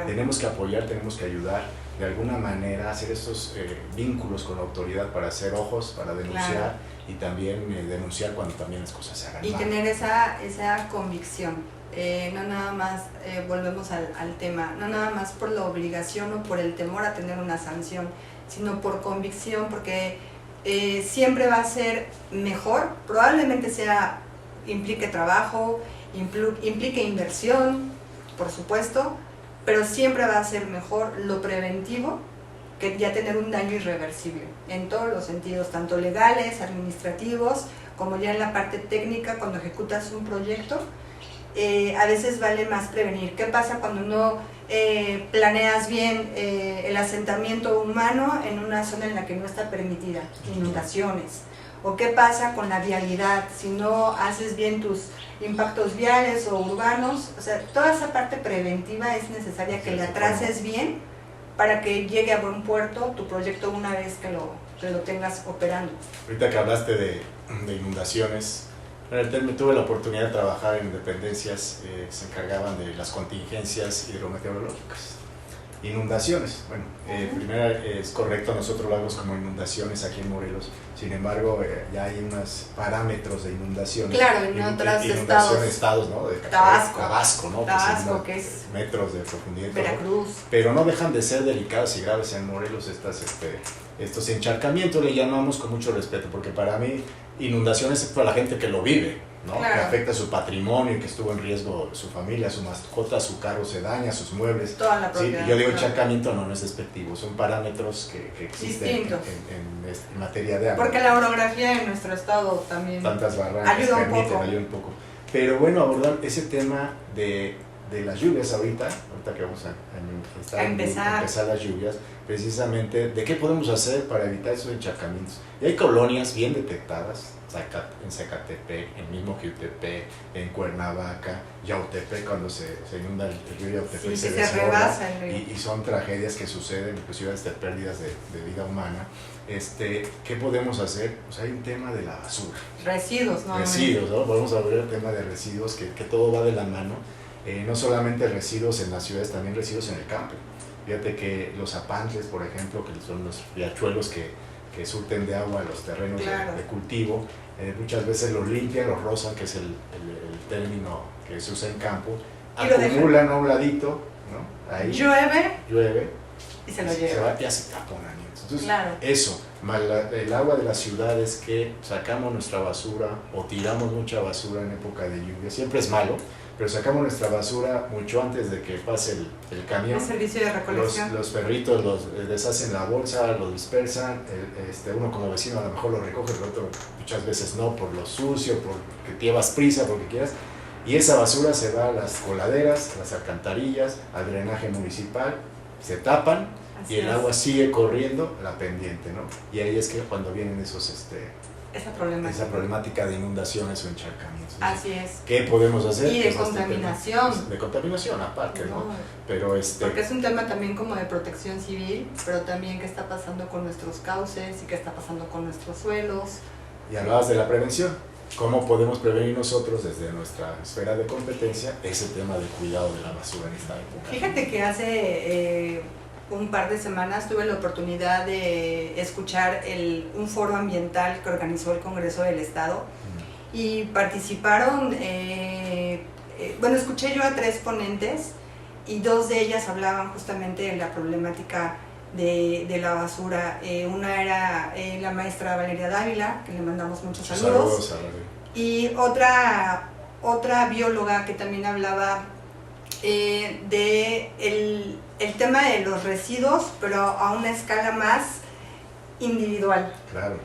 tenemos que apoyar, tenemos que ayudar de alguna manera a hacer estos vínculos con la autoridad para hacer ojos, para denunciar y también denunciar cuando también las cosas se hagan mal. Y tener esa convicción, no nada más, volvemos al tema, no nada más por la obligación o por el temor a tener una sanción, sino por convicción, porque siempre va a ser mejor, probablemente implique trabajo, implique inversión, por supuesto, pero siempre va a ser mejor lo preventivo que ya tener un daño irreversible, en todos los sentidos, tanto legales, administrativos, como ya en la parte técnica, cuando ejecutas un proyecto, a veces vale más prevenir. ¿Qué pasa cuando no planeas bien el asentamiento humano en una zona en la que no está permitida? Inundaciones. ¿O qué pasa con la vialidad? Si no haces bien tus impactos viales o urbanos, o sea, toda esa parte preventiva es necesaria que la traces bien para que llegue a buen puerto tu proyecto una vez que lo tengas operando. Ahorita que hablaste de inundaciones, tuve la oportunidad de trabajar en dependencias que se encargaban de las contingencias hidrometeorológicas. Inundaciones, bueno, primero es correcto, nosotros lo vemos como inundaciones aquí en Morelos, sin embargo ya hay unos parámetros de inundaciones. Claro, en otros estados, ¿no? De Tabasco, ¿no? Tabasco, pues, que es metros de profundidad. Veracruz. Pero no dejan de ser delicados y graves en Morelos estos encharcamientos, le llamamos con mucho respeto, porque para mí inundaciones es para la gente que lo vive, ¿no? Claro. Que afecta su patrimonio, que estuvo en riesgo su familia, su mascota, su carro se daña, sus muebles. Toda la propiedad. Sí, yo digo encharcamiento, no es despectivo, son parámetros que existen en materia de agua. Porque la orografía en nuestro estado también tantas barrancas ayuda un poco. Pero bueno, abordar ese tema de las lluvias ahorita que vamos a empezar las lluvias, precisamente de qué podemos hacer para evitar esos encharcamientos. Y hay colonias bien detectadas, en Zacatepec, en mismo Jiutepec, en Cuernavaca, Yautepec, cuando se inunda el río Yautepec, sí, se desborda y son tragedias que suceden, inclusive pérdidas de vida humana. ¿Qué podemos hacer? Pues hay un tema de la basura. Residuos, ¿no? Residuos, ¿no? Vamos a ver el tema de residuos, que todo va de la mano. No solamente residuos en las ciudades, también residuos en el campo. Fíjate que los apantles, por ejemplo, que son los riachuelos que surten de agua los terrenos de cultivo, muchas veces los limpian, los rozan, que es el término que se usa en campo, acumulan a un ladito, ¿no? Ahí llueve y se lo lleva. Ya se taponan. Entonces, eso, más el agua de las ciudades, que sacamos nuestra basura o tiramos mucha basura en época de lluvia, siempre es malo, pero sacamos nuestra basura mucho antes de que pase el camión. El servicio de recolección. Los perritos los deshacen la bolsa, lo dispersan, uno como vecino a lo mejor lo recoge, el otro muchas veces no, por lo sucio, porque llevas prisa, porque quieras, y esa basura se va a las coladeras, a las alcantarillas, al drenaje municipal, se tapan. Así y el agua sigue corriendo la pendiente, ¿no? Y ahí es que cuando vienen esa problemática de inundaciones o encharcamientos. Así es. ¿Qué podemos hacer? Y de contaminación. De contaminación aparte, ¿no? Pero porque es un tema también como de protección civil, pero también qué está pasando con nuestros cauces y qué está pasando con nuestros suelos. Y hablabas de la prevención. ¿Cómo podemos prevenir nosotros desde nuestra esfera de competencia ese tema de cuidado de la basura en esta época? Fíjate que hace un par de semanas tuve la oportunidad de escuchar un foro ambiental que organizó el Congreso del Estado y participaron, escuché yo a 3 ponentes y 2 de ellas hablaban justamente de la problemática de la basura. Una era la maestra Valeria Dávila, que le mandamos muchos saludos, y otra bióloga que también hablaba de el tema de los residuos, pero a una escala más individual. Claro.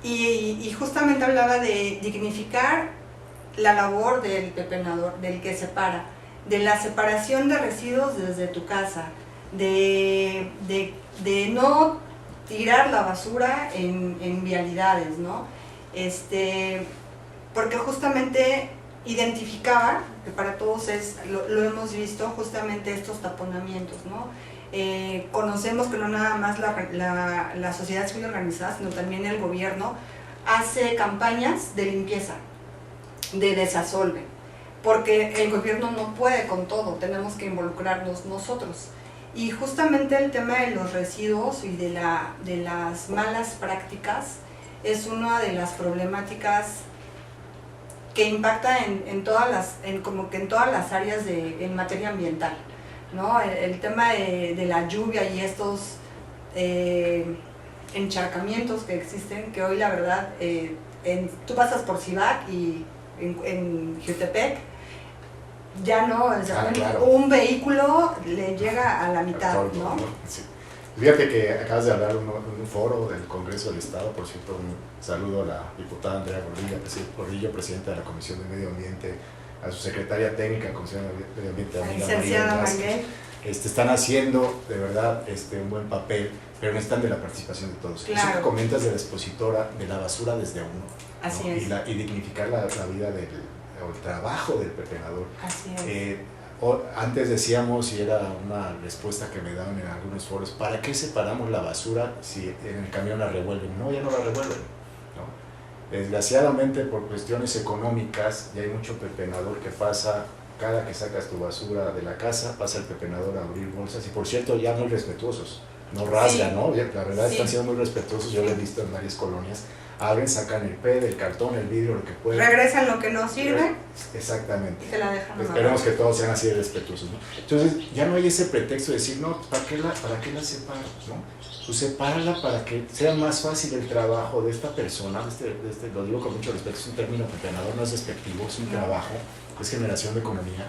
Y justamente hablaba de dignificar la labor del pepenador, del que separa, de la separación de residuos desde tu casa, de no tirar la basura en vialidades, ¿no? Porque justamente identificaba, que para todos lo hemos visto, justamente estos taponamientos, ¿no? Conocemos que no nada más la sociedad civil organizada, sino también el gobierno hace campañas de limpieza, de desasolve, porque el gobierno no puede con todo, tenemos que involucrarnos nosotros. Y justamente el tema de los residuos y de las malas prácticas es una de las problemáticas que impacta en todas las áreas en materia ambiental, ¿no? El tema de la lluvia y estos encharcamientos que existen, que hoy la verdad, tú pasas por Cibac y en Jiutepec, ya no, claro. Un vehículo le llega a la mitad, ¿no? Sí. Fíjate que acabas de hablar en un foro del Congreso del Estado, por cierto, un saludo a la diputada Andrea Gordillo, presidenta de la Comisión de Medio Ambiente, a su secretaria técnica de la Comisión de Medio Ambiente, amiga licenciada María Manguel. Están haciendo de verdad un buen papel, pero necesitan de la participación de todos. Claro. Eso que comentas de la expositora, de la basura desde uno, Así ¿no? es. Y dignificar la vida o el trabajo del pepenador. Así es. Antes decíamos, y era una respuesta que me daban en algunos foros, ¿para qué separamos la basura si en el camión la revuelven? No, ya no la revuelven, ¿no? Desgraciadamente, por cuestiones económicas, ya hay mucho pepenador que pasa, cada que sacas tu basura de la casa, pasa el pepenador a abrir bolsas, y por cierto, ya muy respetuosos, no rasgan, Sí. ¿no? La verdad Sí. están siendo muy respetuosos, yo lo he visto en varias colonias, abren, sacan el PET, el cartón, el vidrio, lo que pueden. Regresan lo que no sirve Exactamente. y se la dejan. Esperemos que todos sean así de respetuosos, ¿no? Entonces ya no hay ese pretexto de decir, no, ¿para qué la separo? ¿No? Pues sepárala para que sea más fácil el trabajo de esta persona, lo digo con mucho respeto, es un término pepenador, no es despectivo, es un trabajo, es generación de economía,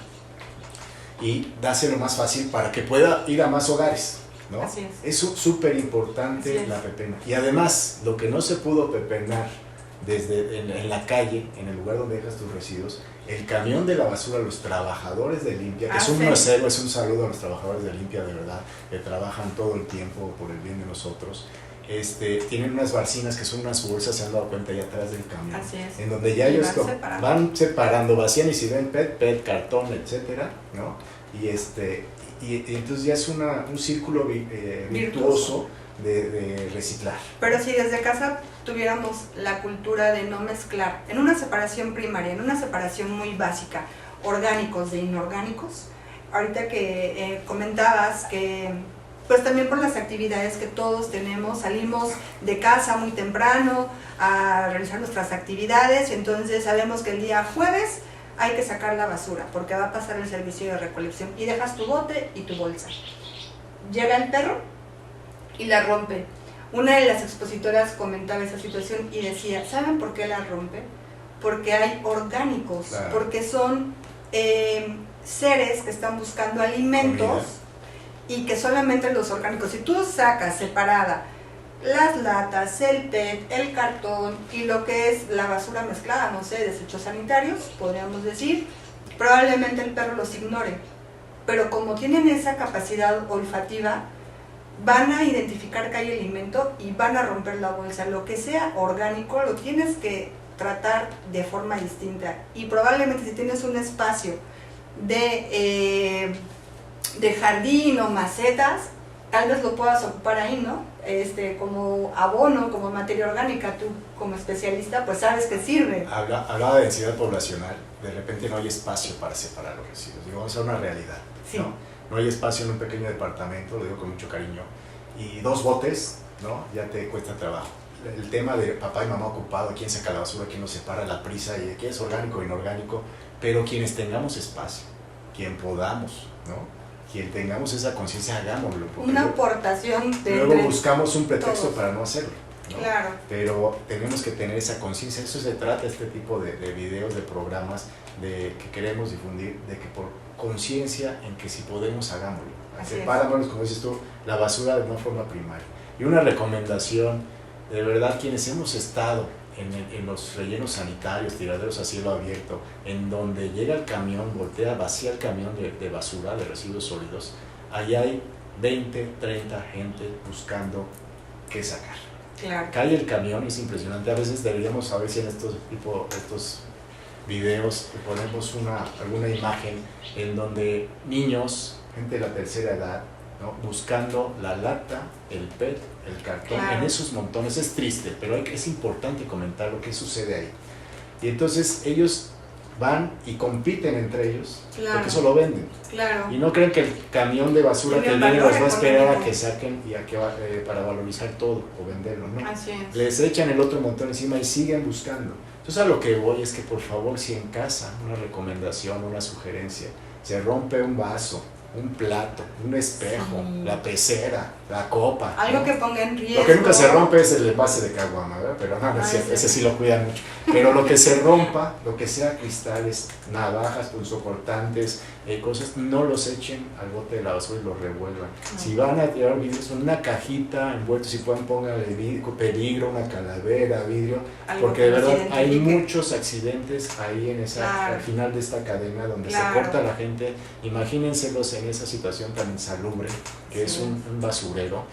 y dáselo más fácil para que pueda ir a más hogares, ¿no? Así es. Es súper importante la pepena. Y además, lo que no se pudo pepenar en la calle, en el lugar donde dejas tus residuos, el camión de la basura, los trabajadores de limpia, que es un héroe, es un saludo a los trabajadores de limpia, de verdad, que trabajan todo el tiempo por el bien de nosotros. Tienen unas barcinas que son unas bolsas, se han dado cuenta ya atrás del camión, Así es. en donde ya ellos van separando, vacían, y si ven PET, cartón, etcétera, ¿no? Y entonces ya es un círculo virtuoso de reciclar. Pero si desde casa tuviéramos la cultura de no mezclar, en una separación primaria, en una separación muy básica, orgánicos de inorgánicos, ahorita que comentabas que pues también por las actividades que todos tenemos, salimos de casa muy temprano a realizar nuestras actividades, entonces sabemos que el día jueves hay que sacar la basura porque va a pasar el servicio de recolección y dejas tu bote y tu bolsa. Llega el perro y la rompe. Una de las expositoras comentaba esa situación y decía, ¿saben por qué la rompe? Porque hay orgánicos, claro. Porque son seres que están buscando alimentos. Comida. Y que solamente los orgánicos, si tú sacas separada las latas, el PET, el cartón y lo que es la basura mezclada, no sé, desechos sanitarios, podríamos decir, probablemente el perro los ignore, pero como tienen esa capacidad olfativa, van a identificar que hay alimento y van a romper la bolsa. Lo que sea orgánico lo tienes que tratar de forma distinta, y probablemente si tienes un espacio de jardín o macetas, tal vez lo puedas ocupar ahí, ¿no? Como abono, como materia orgánica, tú como especialista pues sabes que sirve. Hablaba de densidad poblacional, de repente no hay espacio para separar los residuos, digo, vamos a una realidad, sí. ¿no? No hay espacio en un pequeño departamento, lo digo con mucho cariño, y 2 botes, ¿no? Ya te cuesta trabajo. El tema de papá y mamá ocupado, quién saca la basura, quién nos separa, la prisa, y quién es orgánico o inorgánico, pero quienes tengamos espacio, quien podamos, ¿no? Quien tengamos esa conciencia, hagámoslo. Una aportación de luego buscamos un pretexto todos. Para no hacerlo, ¿no? Claro. Pero tenemos que tener esa conciencia. Eso se trata, este tipo de videos, de programas que queremos difundir, de que por conciencia en que si podemos, hagámoslo. Separámonos, como dices tú, la basura de una forma primaria. Y una recomendación, de verdad, quienes hemos estado en los rellenos sanitarios, tiraderos a cielo abierto, en donde llega el camión, voltea, vacía el camión de basura, de residuos sólidos, allá hay 20, 30 gente buscando qué sacar. Claro. Cae el camión, es impresionante. A veces deberíamos saber si en estos videos ponemos alguna imagen en donde niños, gente de la tercera edad, ¿no? Buscando la lata, el PET, el cartón, claro. En esos montones. Es triste, pero es importante comentar lo que sucede ahí. Y entonces ellos van y compiten entre ellos, claro. Porque eso lo venden. Claro. Y no creen que el camión de basura que viene los va a esperar a que saquen y para valorizar todo o venderlo, ¿no? Así es. Les echan el otro montón encima y siguen buscando. Entonces a lo que voy es que por favor, si en casa, una recomendación, una sugerencia, se rompe un vaso, un plato, un espejo, sí. La pecera, la copa. Algo, ¿no?, que ponga en riesgo. Lo que nunca se rompe es el envase de caguama, ¿verdad? Pero no, ese sí lo cuidan mucho. Pero lo que se rompa, lo que sea cristales, navajas, punzocortantes, cosas, no los echen al bote de la basura y los revuelvan. No. Si van a tirar vidrios, una cajita envuelta, si pueden pónganle peligro, una calavera, vidrio, porque de verdad hay muchos accidentes ahí en esa, al final de esta cadena donde se corta la gente. Imagínenselos en esa situación tan insalubre que es un basurero,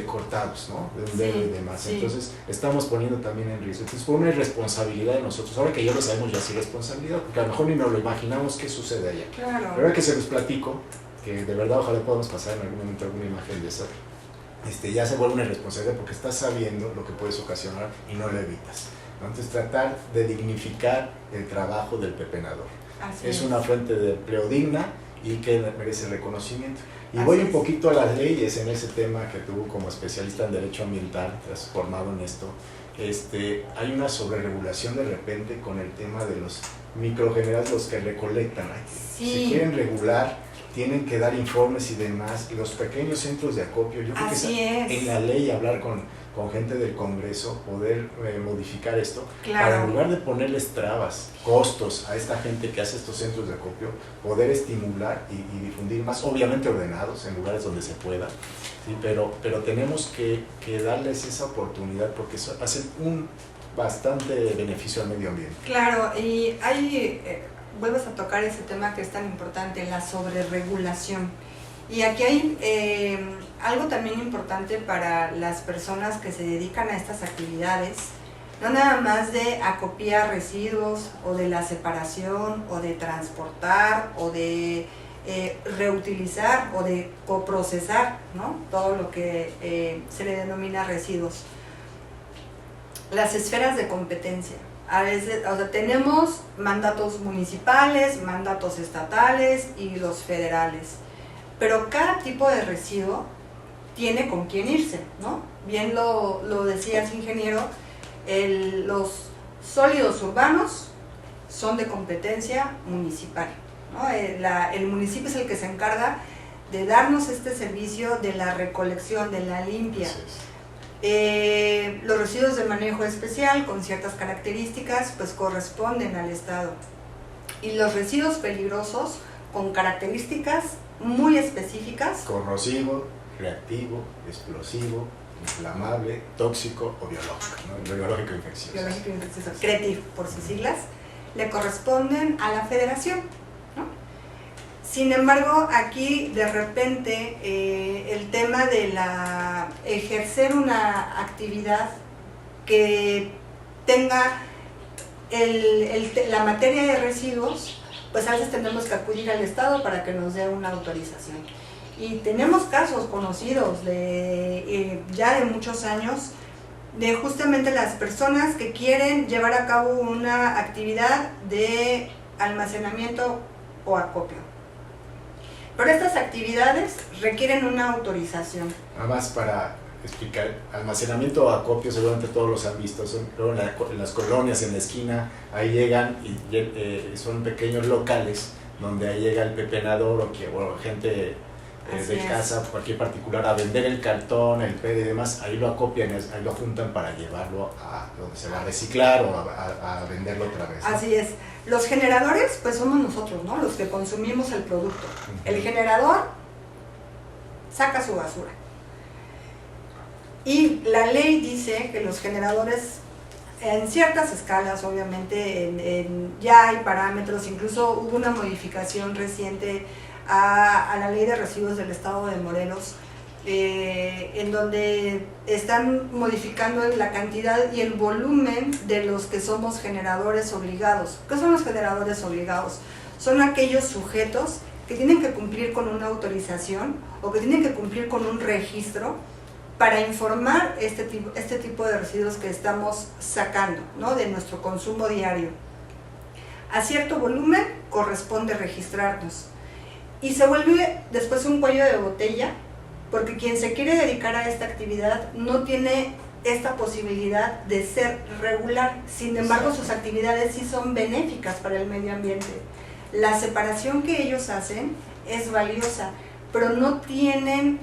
cortados, ¿no? De un dedo y demás. Entonces estamos poniendo también en riesgo. Entonces por una irresponsabilidad de nosotros, ahora que ya lo sabemos, ya es irresponsabilidad, porque a lo mejor ni nos lo imaginamos qué sucede allá. Claro. La verdad que se los platico, que de verdad ojalá podamos pasar en algún momento alguna imagen de esa, ya se vuelve una irresponsabilidad porque estás sabiendo lo que puedes ocasionar y no lo evitas. Entonces tratar de dignificar el trabajo del pepenador. Es una fuente de empleo digna y que merece reconocimiento. Y voy un poquito a las leyes en ese tema que tú como especialista en derecho ambiental, te has formado en esto. Hay una sobreregulación de repente con el tema de los microgeneradores, los que recolectan. Si quieren regular, tienen que dar informes y demás. Y los pequeños centros de acopio, yo creo que en la ley hablar con gente del Congreso, poder modificar esto, para en lugar de ponerles trabas, costos a esta gente que hace estos centros de acopio, poder estimular y difundir más, obviamente ordenados, en lugares donde se pueda, ¿sí? pero tenemos que darles esa oportunidad porque hacen un bastante beneficio al medio ambiente. Claro, y vuelves a tocar ese tema que es tan importante, la sobreregulación. Y aquí hay algo también importante para las personas que se dedican a estas actividades, no nada más de acopiar residuos o de la separación o de transportar o de reutilizar o de coprocesar, ¿no?, todo lo que se le denomina residuos. Las esferas de competencia. A veces, tenemos mandatos municipales, mandatos estatales y los federales. Pero cada tipo de residuo tiene con quién irse, ¿no? Bien lo decías, ingeniero, los sólidos urbanos son de competencia municipal, ¿no? El municipio es el que se encarga de darnos este servicio de la recolección, de la limpia. Los residuos de manejo especial con ciertas características pues corresponden al Estado. Y los residuos peligrosos con características muy específicas. Corrosivo, reactivo, explosivo, inflamable, tóxico o biológico, ¿no? Biológico infeccioso. Biológico infeccioso, CRETIF por sus siglas, le corresponden a la federación, ¿no? Sin embargo, aquí de repente el tema de ejercer una actividad que tenga la materia de residuos, pues a veces tenemos que acudir al Estado para que nos dé una autorización. Y tenemos casos conocidos ya de muchos años de justamente las personas que quieren llevar a cabo una actividad de almacenamiento o acopio. Pero estas actividades requieren una autorización. Nada más para explicar, almacenamiento o acopio seguramente todos los han visto, en las colonias, en la esquina, ahí llegan y son pequeños locales donde ahí llega el pepenador o gente de casa, cualquier particular, a vender el cartón, el PET y demás, ahí lo acopian, ahí lo juntan para llevarlo a donde se va a reciclar o a venderlo otra vez, ¿no? Así es. Los generadores pues somos nosotros, ¿no?, los que consumimos el producto. El generador saca su basura. Y la ley dice que los generadores, en ciertas escalas, obviamente, ya hay parámetros, incluso hubo una modificación reciente a la ley de residuos del estado de Morelos, en donde están modificando la cantidad y el volumen de los que somos generadores obligados. ¿Qué son los generadores obligados? Son aquellos sujetos que tienen que cumplir con una autorización o que tienen que cumplir con un registro para informar este tipo de residuos que estamos sacando, ¿no?, de nuestro consumo diario. A cierto volumen corresponde registrarnos. Y se vuelve después un cuello de botella, porque quien se quiere dedicar a esta actividad no tiene esta posibilidad de ser regular. Sin embargo, sus actividades sí son benéficas para el medio ambiente. La separación que ellos hacen es valiosa, pero no tienen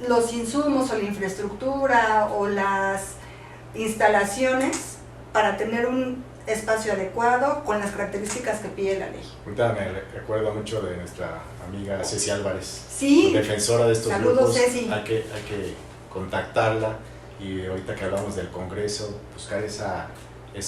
los insumos o la infraestructura o las instalaciones para tener un espacio adecuado con las características que pide la ley. Ahorita me recuerdo mucho de nuestra amiga Ceci Álvarez, sí, defensora de estos saludos, grupos. Ceci. Hay que contactarla, y ahorita que hablamos del Congreso, buscar esa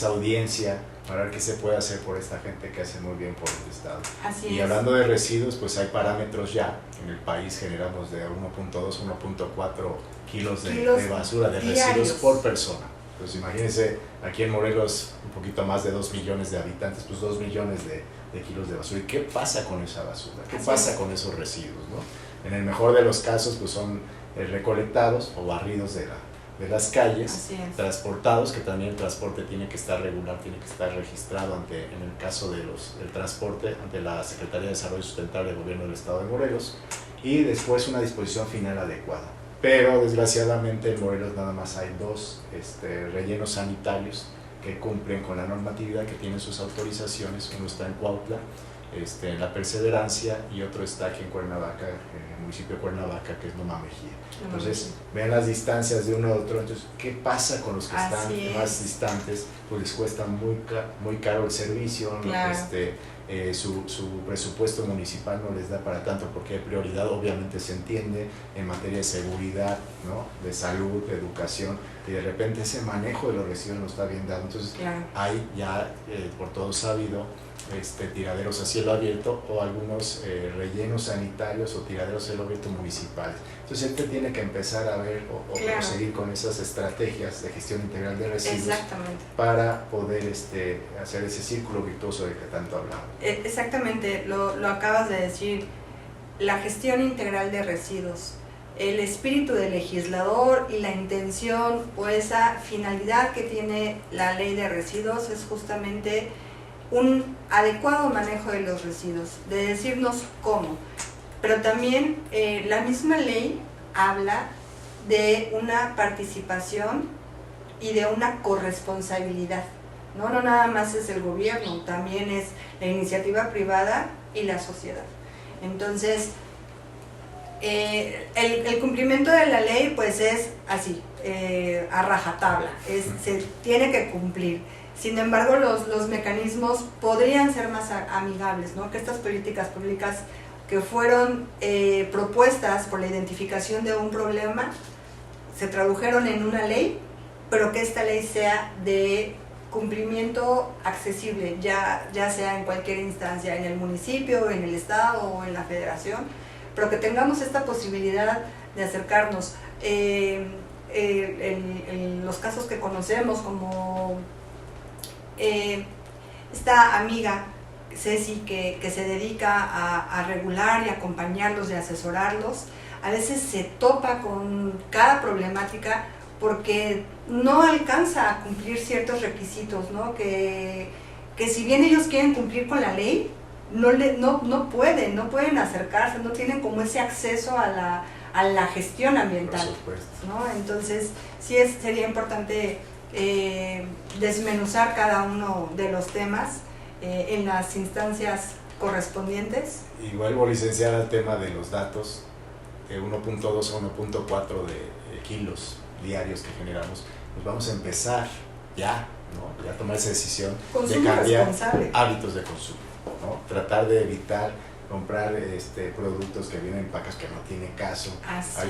audiencia para ver qué se puede hacer por esta gente que hace muy bien por el Estado. Así y es. Hablando de residuos, pues hay parámetros ya. En el país generamos de 1.2 a 1.4 kilos de basura, de diarios. residuos por persona. Pues imagínense, aquí en Morelos, un poquito más de 2 millones de habitantes, pues 2 millones de kilos de basura. ¿Y qué pasa con esa basura? ¿Qué pasa con esos residuos, no? En el mejor de los casos, pues son recolectados o barridos de las calles, transportados, que también el transporte tiene que estar regular, tiene que estar registrado en el caso del transporte, ante la Secretaría de Desarrollo Sustentable del Gobierno del Estado de Morelos, y después una disposición final adecuada. Pero desgraciadamente en Morelos nada más hay 2 rellenos sanitarios que cumplen con la normatividad, que tienen sus autorizaciones. Uno está en Cuautla, en La Perseverancia, y otro está aquí en Cuernavaca, en el municipio de Cuernavaca, que es Loma Mejía. Entonces, vean las distancias de uno a otro. Entonces, ¿qué pasa con los que están más distantes? Pues les cuesta muy caro el servicio, claro. Su presupuesto municipal no les da para tanto, porque hay prioridad, obviamente se entiende, en materia de seguridad, ¿no? De salud, de educación, y de repente ese manejo de los residuos no está bien dado. Entonces, claro. Hay ya, por todo sabido, tiraderos a cielo abierto, o algunos rellenos sanitarios o tiraderos a cielo abierto municipales. Entonces tiene que empezar a ver o claro. seguir con esas estrategias de gestión integral de residuos. Exactamente. Para poder hacer ese círculo virtuoso de que tanto hablamos. Exactamente, lo acabas de decir, la gestión integral de residuos, el espíritu del legislador y la intención o esa finalidad que tiene la ley de residuos es justamente un adecuado manejo de los residuos, de decirnos cómo. Pero también la misma ley habla de una participación y de una corresponsabilidad. No nada más es el gobierno, también es la iniciativa privada y la sociedad. Entonces, el cumplimiento de la ley pues es así, a rajatabla, se tiene que cumplir. Sin embargo, los mecanismos podrían ser más amigables, ¿no? Que estas políticas públicas que fueron propuestas por la identificación de un problema se tradujeron en una ley, pero que esta ley sea de cumplimiento accesible, ya sea en cualquier instancia, en el municipio, en el estado o en la federación, pero que tengamos esta posibilidad de acercarnos. Los casos que conocemos, como esta amiga Ceci que se dedica a regular y acompañarlos y asesorarlos, a veces se topa con cada problemática porque no alcanza a cumplir ciertos requisitos, ¿no? Que si bien ellos quieren cumplir con la ley, no pueden acercarse, no tienen como ese acceso a la gestión ambiental, ¿no? Entonces sí sería importante desmenuzar cada uno de los temas en las instancias correspondientes. Y vuelvo, licenciada, al tema de los datos, de 1.2 a 1.4 de kilos diarios que generamos. Pues vamos a empezar ya, ¿no? Ya tomar esa decisión de cambiar hábitos de consumo, ¿no? Tratar de evitar comprar productos que vienen en pacas que no tiene caso.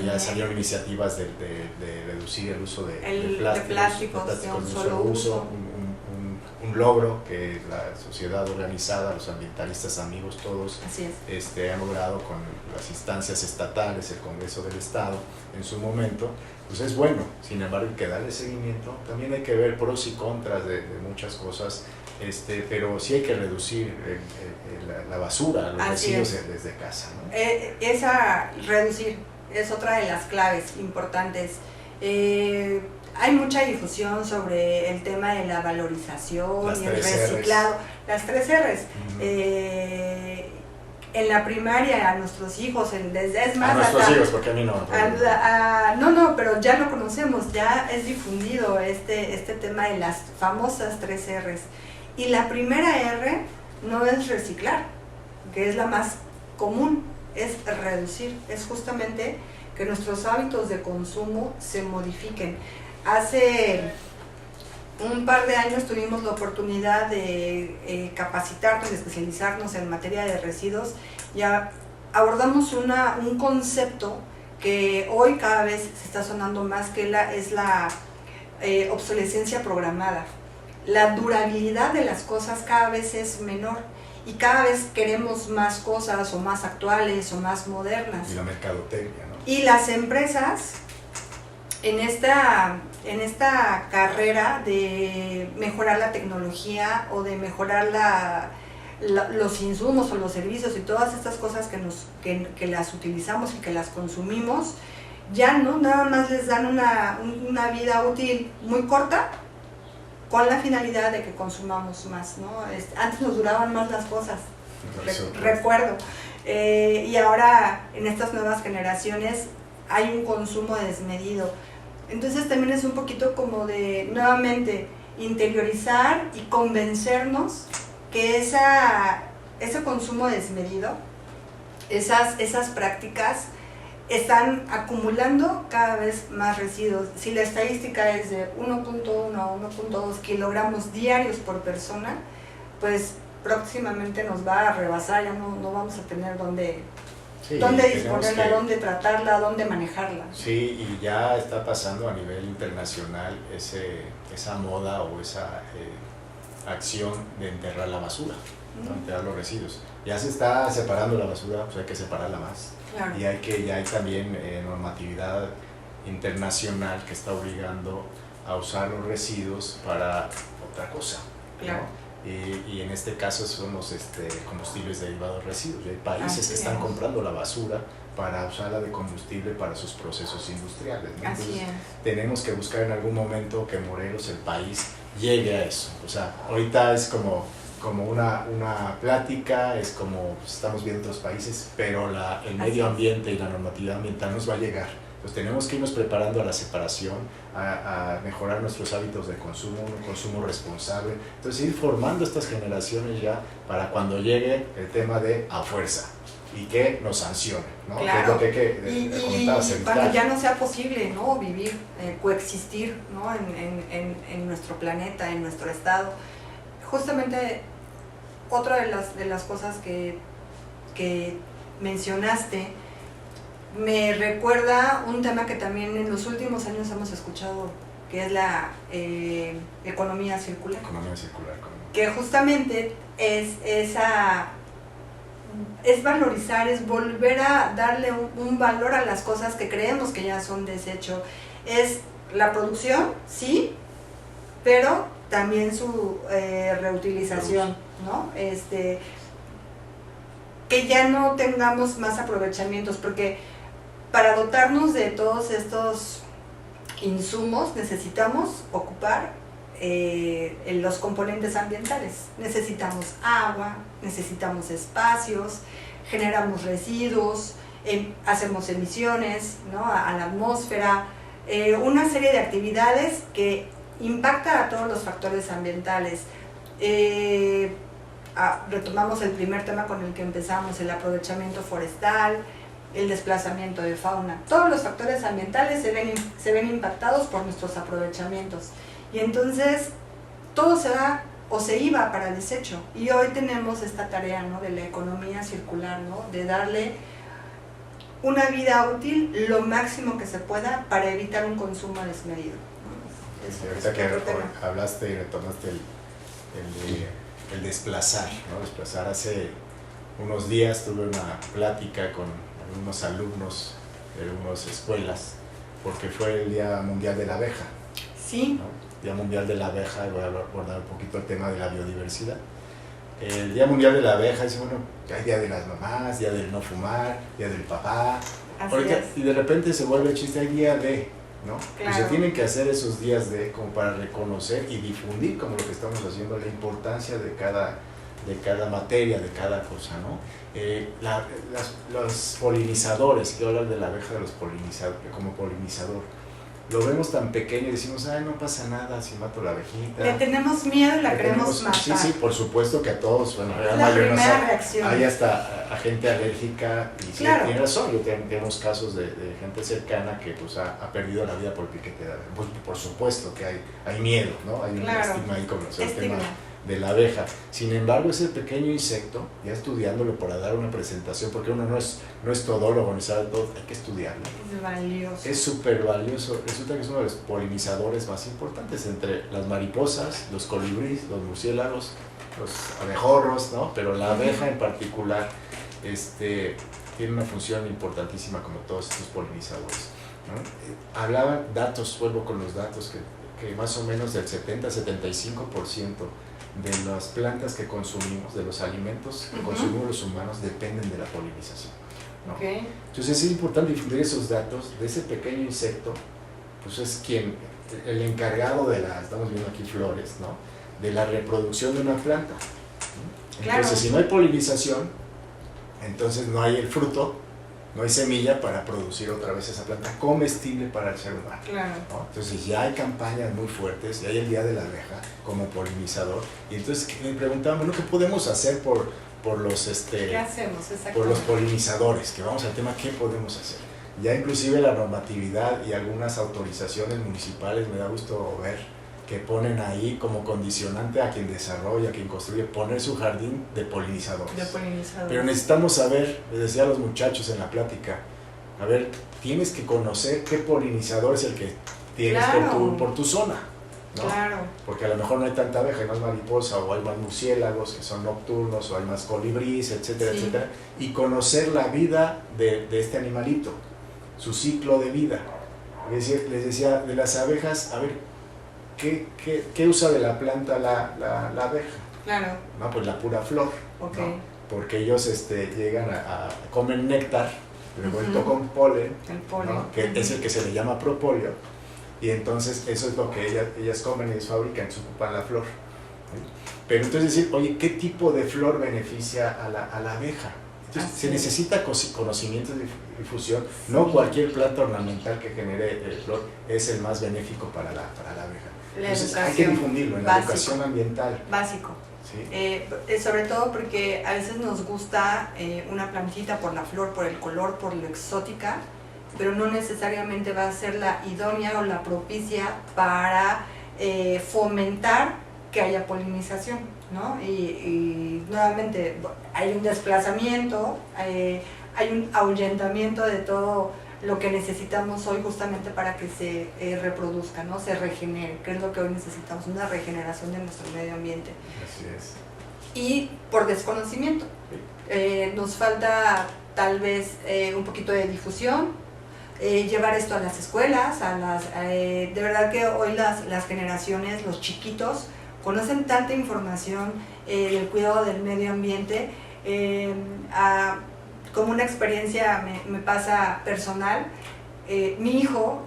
Ya salieron iniciativas de reducir el uso de plásticos de un solo uso, un logro que la sociedad organizada, los ambientalistas amigos, todos han logrado con las instancias estatales, el Congreso del Estado en su momento. Pues es bueno, sin embargo hay que darle seguimiento. También hay que ver pros y contras de muchas cosas, pero sí hay que reducir la basura, los residuos desde casa, ¿no? Reducir es otra de las claves importantes. Hay mucha difusión sobre el tema de la valorización y el reciclado. Las 3 R's. En la primaria a nuestros hijos, es más, a nuestros hijos, porque a mí no. No, pero ya lo conocemos, ya es difundido este tema de las famosas 3 R's. Y la primera R no es reciclar, que es la más común, es reducir, es justamente que nuestros hábitos de consumo se modifiquen. Hace un par de años tuvimos la oportunidad de capacitarnos y especializarnos en materia de residuos. Ya abordamos un concepto que hoy cada vez se está sonando más, que es la obsolescencia programada. La durabilidad de las cosas cada vez es menor y cada vez queremos más cosas o más actuales o más modernas. Y la mercadotecnia, ¿no? Y las empresas en esta carrera de mejorar la tecnología o de mejorar los insumos o los servicios y todas estas cosas que las utilizamos y que las consumimos, ya no nada más les dan una vida útil muy corta con la finalidad de que consumamos más, ¿no? Antes nos duraban más las cosas, recuerdo, y ahora en estas nuevas generaciones hay un consumo desmedido. Entonces también es un poquito como de nuevamente interiorizar y convencernos que ese consumo desmedido, esas prácticas están acumulando cada vez más residuos. Si la estadística es de 1.1 a 1.2 kilogramos diarios por persona, pues próximamente nos va a rebasar, ya no vamos a tener dónde disponerla, dónde tratarla, dónde manejarla. Sí, y ya está pasando a nivel internacional esa moda o esa acción de enterrar la basura, ¿no? Enterrar los residuos. Ya se está separando la basura, pues hay que separarla más. Claro. Y ya hay también normatividad internacional que está obligando a usar los residuos para otra cosa, ¿no? Claro. Y en este caso son los combustibles derivados de residuos. Y hay países que están comprando la basura para usarla de combustible para sus procesos industriales, ¿no? Entonces, tenemos que buscar en algún momento que Morelos, el país, llegue a eso. O sea, ahorita es como una plática, es como estamos viendo otros países, pero el medio ambiente y la normatividad ambiental nos va a llegar. Entonces tenemos que irnos preparando a la separación, a mejorar nuestros hábitos de consumo, un consumo responsable. Entonces ir formando estas generaciones ya para cuando llegue el tema de a fuerza y que nos sancione, ¿no? Claro. Que es lo que y cuando ya no sea posible, ¿no? Vivir, coexistir, ¿no? en nuestro planeta, en nuestro estado. Justamente otra de las cosas que mencionaste me recuerda un tema que también en los últimos años hemos escuchado, que es la economía circular. Economía circular. Que justamente es valorizar, es volver a darle un valor a las cosas que creemos que ya son desecho. Es la producción, sí, pero también su reutilización, ¿no? Que ya no tengamos más aprovechamientos, porque para dotarnos de todos estos insumos necesitamos ocupar los componentes ambientales. Necesitamos agua, necesitamos espacios, generamos residuos, hacemos emisiones, ¿no? a la atmósfera, una serie de actividades que impactan a todos los factores ambientales. Retomamos el primer tema con el que empezamos, el aprovechamiento forestal, el desplazamiento de fauna. Todos los factores ambientales se ven impactados por nuestros aprovechamientos. Y entonces todo se va o se iba para el desecho. Y hoy tenemos esta tarea, ¿no? de la economía circular, ¿no? de darle una vida útil lo máximo que se pueda para evitar un consumo desmedido. Sí, ahorita que hablaste y retomaste el desplazar, ¿no? Desplazar. Hace unos días tuve una plática con algunos alumnos de algunas escuelas, porque fue el Día Mundial de la Abeja. Sí. ¿No? Día Mundial de la Abeja, y voy a abordar un poquito el tema de la biodiversidad. El Día Mundial de la Abeja dice, bueno, ya hay Día de las Mamás, Día del No Fumar, Día del Papá. Y de repente se vuelve el chiste, hay Día de, ¿no? Claro. Y se tienen que hacer esos días de como para reconocer y difundir, como lo que estamos haciendo, la importancia de cada materia, de cada cosa, ¿no? Los polinizadores, quiero hablar de la abeja de los polinizadores, como polinizador. lo vemos tan pequeño y decimos, ay, no pasa nada si mato la abejita. Le tenemos miedo y la queremos matar. Sí, sí, por supuesto que a todos, bueno, la primera reacción. Hay hasta a gente alérgica y sí, claro. Tiene razón, tenemos casos de gente cercana que pues ha perdido la vida por piquete de abeja. Pues, por supuesto que hay miedo, ¿no? Hay un estigma ahí con el tema de la abeja. Sin embargo, ese pequeño insecto, ya estudiándolo para dar una presentación, porque uno no es todólogo ni sabe todo, hay que estudiarlo. Es valioso. Es súper valioso. Resulta que es uno de los polinizadores más importantes entre las mariposas, los colibríes, los murciélagos, los abejorros, ¿no? Pero la abeja en particular tiene una función importantísima como todos estos polinizadores, ¿no? Hablaban datos, vuelvo con los datos, que más o menos del 70-75% de las plantas que consumimos, de los alimentos que consumimos los humanos, dependen de la polinización, ¿no? Okay. Entonces es importante difundir esos datos de ese pequeño insecto, pues es el encargado estamos viendo aquí flores, ¿no? De la reproducción de una planta, ¿no? Entonces, claro, si no hay polinización, entonces no hay el fruto, no hay semilla para producir otra vez esa planta comestible para el ser humano. Claro. ¿No? Entonces ya hay campañas muy fuertes, ya hay el Día de la Abeja como polinizador, y entonces me preguntaban, bueno, ¿qué podemos hacer por los ¿Qué hacemos por los polinizadores? Que vamos al tema, ¿qué podemos hacer? Ya inclusive la normatividad y algunas autorizaciones municipales, me da gusto ver que ponen ahí como condicionante a quien desarrolla, a quien construye, poner su jardín de polinizadores. Pero necesitamos saber, les decía a los muchachos en la plática, a ver, tienes que conocer qué polinizador es el que tienes, claro, por tu zona, ¿no? Claro. Porque a lo mejor no hay tanta abeja, hay más mariposa, o hay más murciélagos que son nocturnos, o hay más colibríes, etcétera, sí, etcétera, y conocer la vida de este animalito, su ciclo de vida. Les decía de las abejas, a ver, ¿Qué usa de la planta la abeja? Claro. No, pues la pura flor. Okay. ¿No? Porque ellos llegan a comer néctar, revuelto con polen, ¿no? Que es el que se le llama propóleo, y entonces eso es lo que ellas comen y ellos fabrican, se ocupan la flor. Pero entonces decir, oye, ¿qué tipo de flor beneficia a la abeja? Entonces se necesita conocimiento de difusión, sí, no cualquier planta ornamental que genere flor es el más benéfico para la abeja. Entonces hay que difundirlo en la educación ambiental. Básico. Sí. Sobre todo porque a veces nos gusta una plantita por la flor, por el color, por lo exótica, pero no necesariamente va a ser la idónea o la propicia para fomentar que haya polinización, ¿no? Y nuevamente hay un desplazamiento, hay un ahuyentamiento de todo lo que necesitamos hoy justamente para que se reproduzca, ¿no? Se regenere, que es lo que hoy necesitamos, una regeneración de nuestro medio ambiente. Así es. Y por desconocimiento. Nos falta tal vez un poquito de difusión, llevar esto a las escuelas, de verdad que hoy las generaciones, los chiquitos, conocen tanta información del cuidado del medio ambiente. Como una experiencia me pasa personal, mi hijo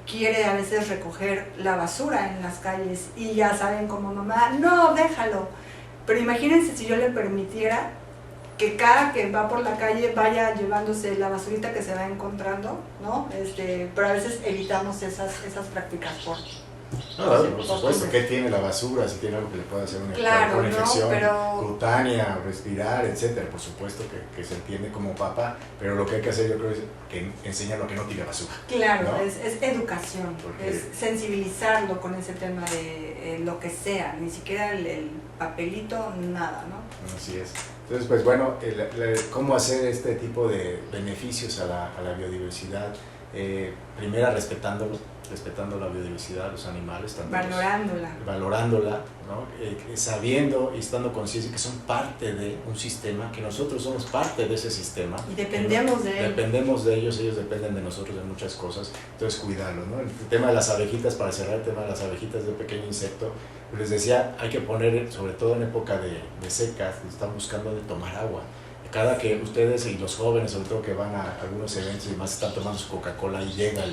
quiere a veces recoger la basura en las calles y ya saben como mamá, no, déjalo. Pero imagínense si yo le permitiera que cada que va por la calle vaya llevándose la basurita que se va encontrando, ¿no? Pero a veces evitamos esas prácticas por supuesto, ¿qué tiene la basura? Si tiene algo que le puede hacer una infección cutánea, respirar, etcétera. Por supuesto que se entiende como papá, pero lo que hay que hacer yo creo es que enseñarlo a que no tire basura. Claro, ¿no? es educación, es sensibilizarlo con ese tema de lo que sea, ni siquiera el papelito, nada, ¿no? Así es. Entonces, pues bueno, ¿cómo hacer este tipo de beneficios a la biodiversidad? Primero respetando la biodiversidad, los animales, valorándola, ¿no? Sabiendo y estando conscientes que son parte de un sistema, que nosotros somos parte de ese sistema y dependemos de ellos dependen de nosotros de muchas cosas, entonces cuidarlos, ¿no? El tema de las abejitas, para cerrar el tema de las abejitas, de un pequeño insecto, les decía, hay que poner, sobre todo en época de secas, están buscando de tomar agua. Cada que ustedes y los jóvenes, sobre todo que van a algunos eventos y más, están tomando su Coca-Cola y llega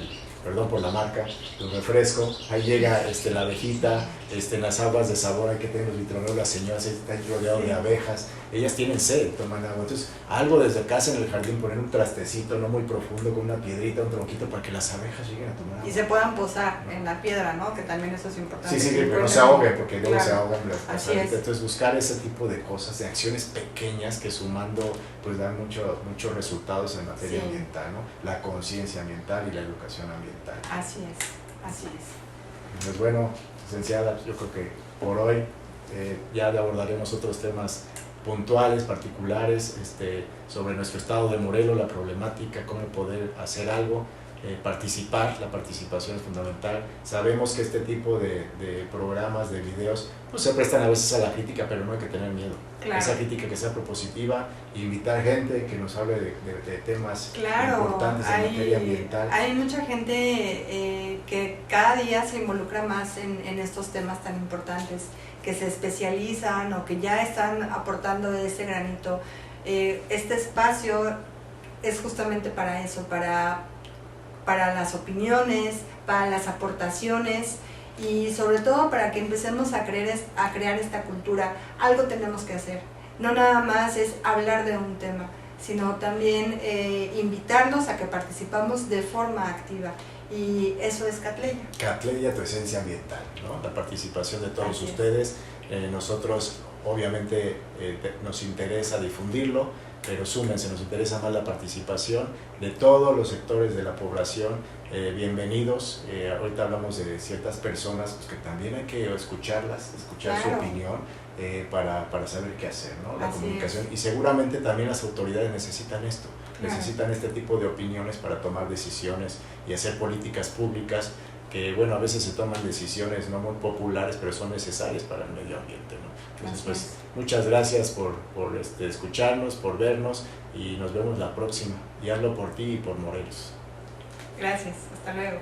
perdón por la marca, el refresco, ahí llega la abejita, en las aguas de sabor, hay que tener los vitronol, las señoras están rodeadas de abejas, ellas tienen sed, toman agua, entonces algo desde casa en el jardín, poner un trastecito no muy profundo con una piedrita, un tronquito para que las abejas lleguen a tomar agua. Y se puedan posar en la piedra, ¿no? Que también eso es importante. Sí, pero no se ahogue, porque luego se ahogan las abejitas. Entonces buscar ese tipo de cosas, de acciones pequeñas que sumando pues dan muchos resultados en materia ambiental, ¿no? La conciencia ambiental y la educación ambiental. Así es. Pues bueno, licenciada, yo creo que por hoy ya abordaremos otros temas puntuales, particulares, sobre nuestro estado de Morelos, la problemática, cómo poder hacer algo, participar, la participación es fundamental. Sabemos que este tipo de programas, de videos, pues se prestan a veces a la crítica, pero no hay que tener miedo. Claro. Esa crítica que sea propositiva, invitar gente que nos hable de temas importantes en materia ambiental. Hay mucha gente que cada día se involucra más en estos temas tan importantes, que se especializan o que ya están aportando ese granito. Este espacio es justamente para eso, para las opiniones, para las aportaciones y sobre todo para que empecemos a crear esta cultura. Algo tenemos que hacer, no nada más es hablar de un tema, sino también invitarnos a que participamos de forma activa. Y eso es Catleya. Catleya, tu esencia ambiental, ¿no? La participación de todos ustedes. Nosotros, obviamente, nos interesa difundirlo, pero súmense, nos interesa más la participación de todos los sectores de la población. Bienvenidos. Ahorita hablamos de ciertas personas pues, que también hay que escucharlas, escuchar su opinión para saber qué hacer, ¿no? La comunicación. Y seguramente también las autoridades necesitan esto. Necesitan este tipo de opiniones para tomar decisiones y hacer políticas públicas que, bueno, a veces se toman decisiones no muy populares, pero son necesarias para el medio ambiente, ¿no? Entonces, pues, muchas gracias por escucharnos, por vernos y nos vemos la próxima. Y hazlo por ti y por Morelos. Gracias, hasta luego.